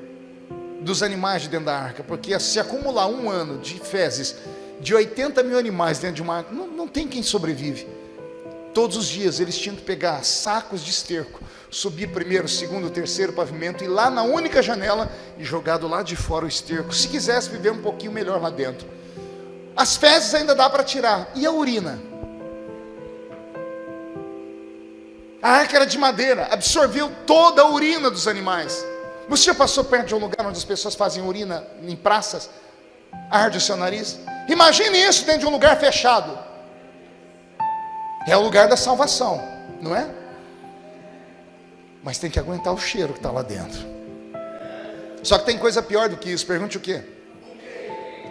dos animais de dentro da arca, porque se acumular 1 ano de fezes de 80 mil animais dentro de uma arca, não tem quem sobrevive. Todos os dias eles tinham que pegar sacos de esterco, subir primeiro, segundo, terceiro pavimento, ir lá na única janela e jogar do lado de fora o esterco, se quisesse viver um pouquinho melhor lá dentro. As fezes ainda dá para tirar, e a urina? A arca era de madeira, absorveu toda a urina dos animais. Você já passou perto de um lugar onde as pessoas fazem urina em praças? Arde o seu nariz? Imagine isso dentro de um lugar fechado. É o lugar da salvação, não é? Mas tem que aguentar o cheiro que está lá dentro. Só que tem coisa pior do que isso. Pergunte o quê?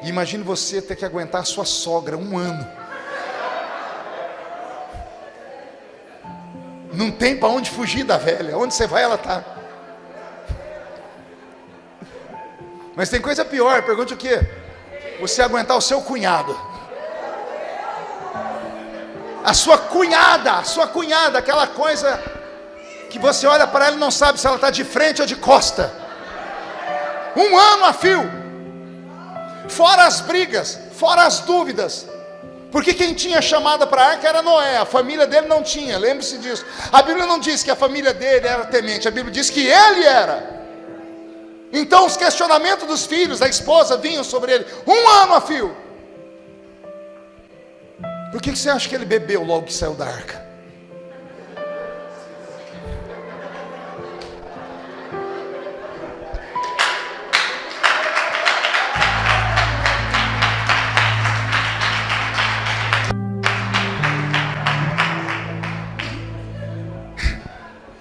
Imagine você ter que aguentar a sua sogra 1 ano. Não tem para onde fugir da velha. Onde você vai, ela está. Mas tem coisa pior. Pergunte o quê? Você aguentar o seu cunhado. A sua cunhada, aquela coisa que você olha para ela e não sabe se ela está de frente ou de costa. 1 ano a fio. Fora as brigas, fora as dúvidas. Porque quem tinha chamada para a arca era Noé, a família dele não tinha, lembre-se disso. A Bíblia não diz que a família dele era temente, a Bíblia diz que ele era. Então os questionamentos dos filhos, da esposa, vinham sobre ele. 1 ano a fio. Por que você acha que ele bebeu logo que saiu da arca?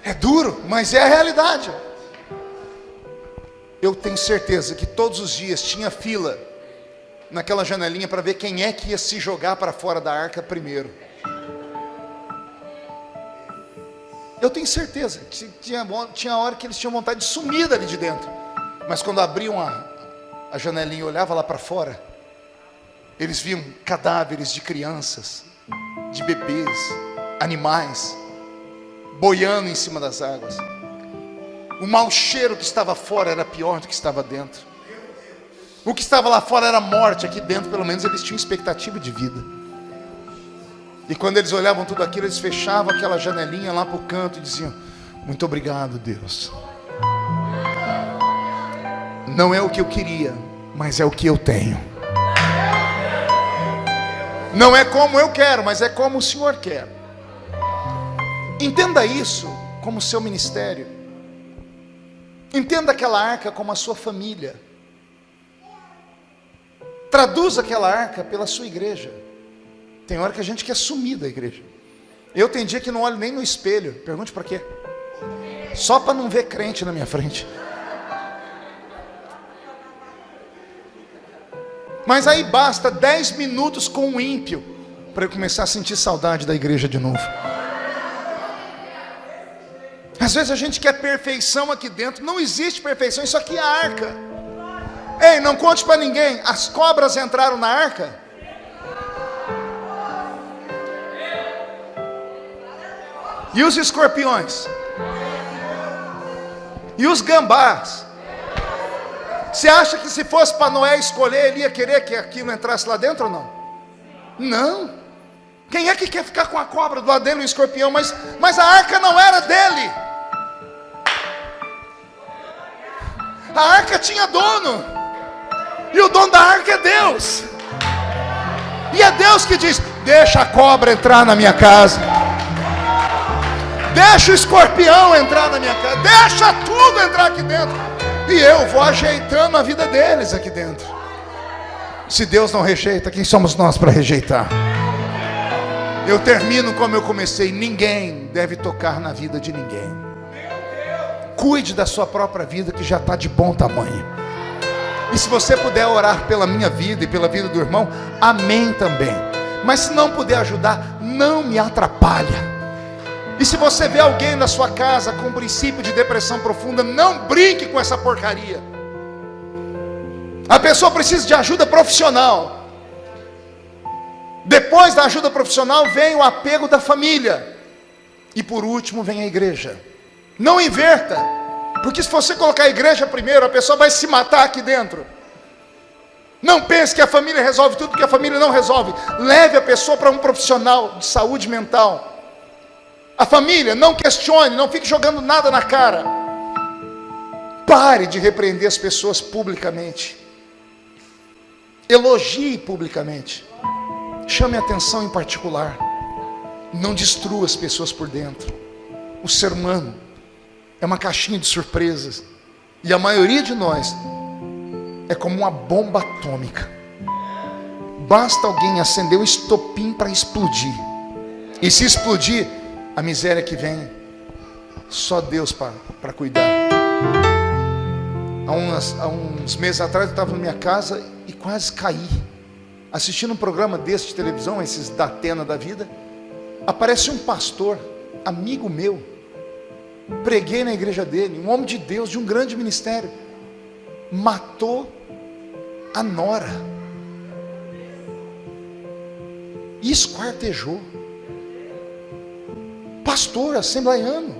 É duro, mas é a realidade. Eu tenho certeza que todos os dias tinha fila naquela janelinha para ver quem é que ia se jogar para fora da arca primeiro. Eu tenho certeza que tinha hora que eles tinham vontade de sumir dali de dentro. Mas quando abriam a janelinha e olhavam lá para fora, eles viam cadáveres de crianças, de bebês, animais, boiando em cima das águas. O mau cheiro que estava fora era pior do que estava dentro. O que estava lá fora era morte, aqui dentro pelo menos eles tinham expectativa de vida. E quando eles olhavam tudo aquilo, eles fechavam aquela janelinha lá para o canto e diziam: muito obrigado, Deus. Não é o que eu queria, mas é o que eu tenho. Não é como eu quero, mas é como o Senhor quer. Entenda isso como seu ministério. Entenda aquela arca como a sua família. Traduza aquela arca pela sua igreja. Tem hora que a gente quer sumir da igreja. Eu tenho dia que não olho nem no espelho. Pergunte para quê? Só para não ver crente na minha frente. Mas aí basta 10 minutos com um ímpio para eu começar a sentir saudade da igreja de novo. Às vezes a gente quer perfeição aqui dentro. Não existe perfeição, isso aqui é a arca. Ei, não conte para ninguém. As cobras entraram na arca? E os escorpiões? E os gambás? Você acha que se fosse para Noé escolher, ele ia querer que aquilo entrasse lá dentro ou não? Não. Quem é que quer ficar com a cobra do lado dele e o escorpião? Mas a arca não era dele. A arca tinha dono. E o dono da arca é Deus. E é Deus que diz: deixa a cobra entrar na minha casa. Deixa o escorpião entrar na minha casa. Deixa tudo entrar aqui dentro. E eu vou ajeitando a vida deles aqui dentro. Se Deus não rejeita, quem somos nós para rejeitar? Eu termino como eu comecei: ninguém deve tocar na vida de ninguém. Cuide da sua própria vida, que já está de bom tamanho. E se você puder orar pela minha vida e pela vida do irmão, amém também. Mas se não puder ajudar, não me atrapalha. E se você vê alguém na sua casa com um princípio de depressão profunda, não brinque com essa porcaria. A pessoa precisa de ajuda profissional. Depois da ajuda profissional vem o apego da família. E por último vem a igreja. Não inverta. Porque se você colocar a igreja primeiro, a pessoa vai se matar aqui dentro. Não pense que a família resolve tudo, porque a família não resolve. Leve a pessoa para um profissional de saúde mental. A família, não questione, não fique jogando nada na cara. Pare de repreender as pessoas publicamente. Elogie publicamente. Chame atenção em particular. Não destrua as pessoas por dentro. O ser humano é uma caixinha de surpresas. E a maioria de nós é como uma bomba atômica. Basta alguém acender o estopim para explodir. E se explodir, a miséria que vem, só Deus para cuidar. Há uns meses atrás eu estava na minha casa e quase caí. Assistindo um programa desse de televisão, esses da Atena da vida. Aparece um pastor, amigo meu. Preguei na igreja dele, um homem de Deus, de um grande ministério. Matou a nora. E esquartejou. Pastor assembleiano.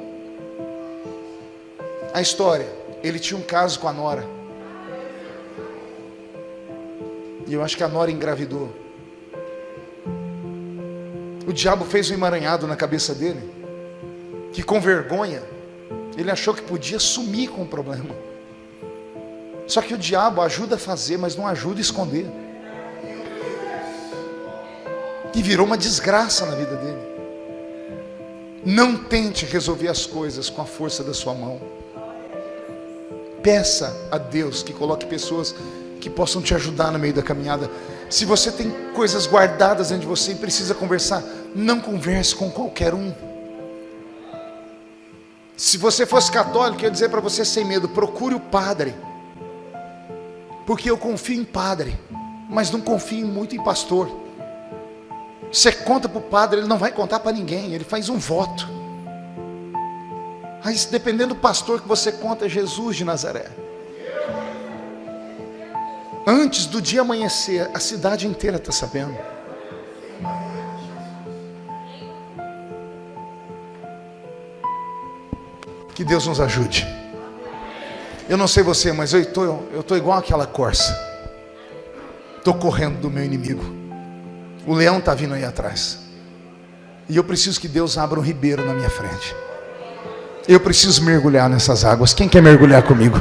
A história: ele tinha um caso com a nora. E eu acho que a nora engravidou. O diabo fez um emaranhado na cabeça dele, que com vergonha ele achou que podia sumir com o problema. Só que o diabo ajuda a fazer, mas não ajuda a esconder. E virou uma desgraça na vida dele. Não tente resolver as coisas com a força da sua mão. Peça a Deus que coloque pessoas que possam te ajudar no meio da caminhada. Se você tem coisas guardadas dentro de você e precisa conversar, não converse com qualquer um. Se você fosse católico, eu ia dizer para você sem medo: procure o padre. Porque eu confio em padre, mas não confio muito em pastor. Você conta para o padre, ele não vai contar para ninguém, ele faz um voto. Mas dependendo do pastor que você conta, é Jesus de Nazaré. Antes do dia amanhecer, a cidade inteira está sabendo. Que Deus nos ajude. Eu não sei você, mas eu estou igual aquela corça. Estou correndo do meu inimigo. O leão está vindo aí atrás. E eu preciso que Deus abra um ribeiro na minha frente. Eu preciso mergulhar nessas águas. Quem quer mergulhar comigo?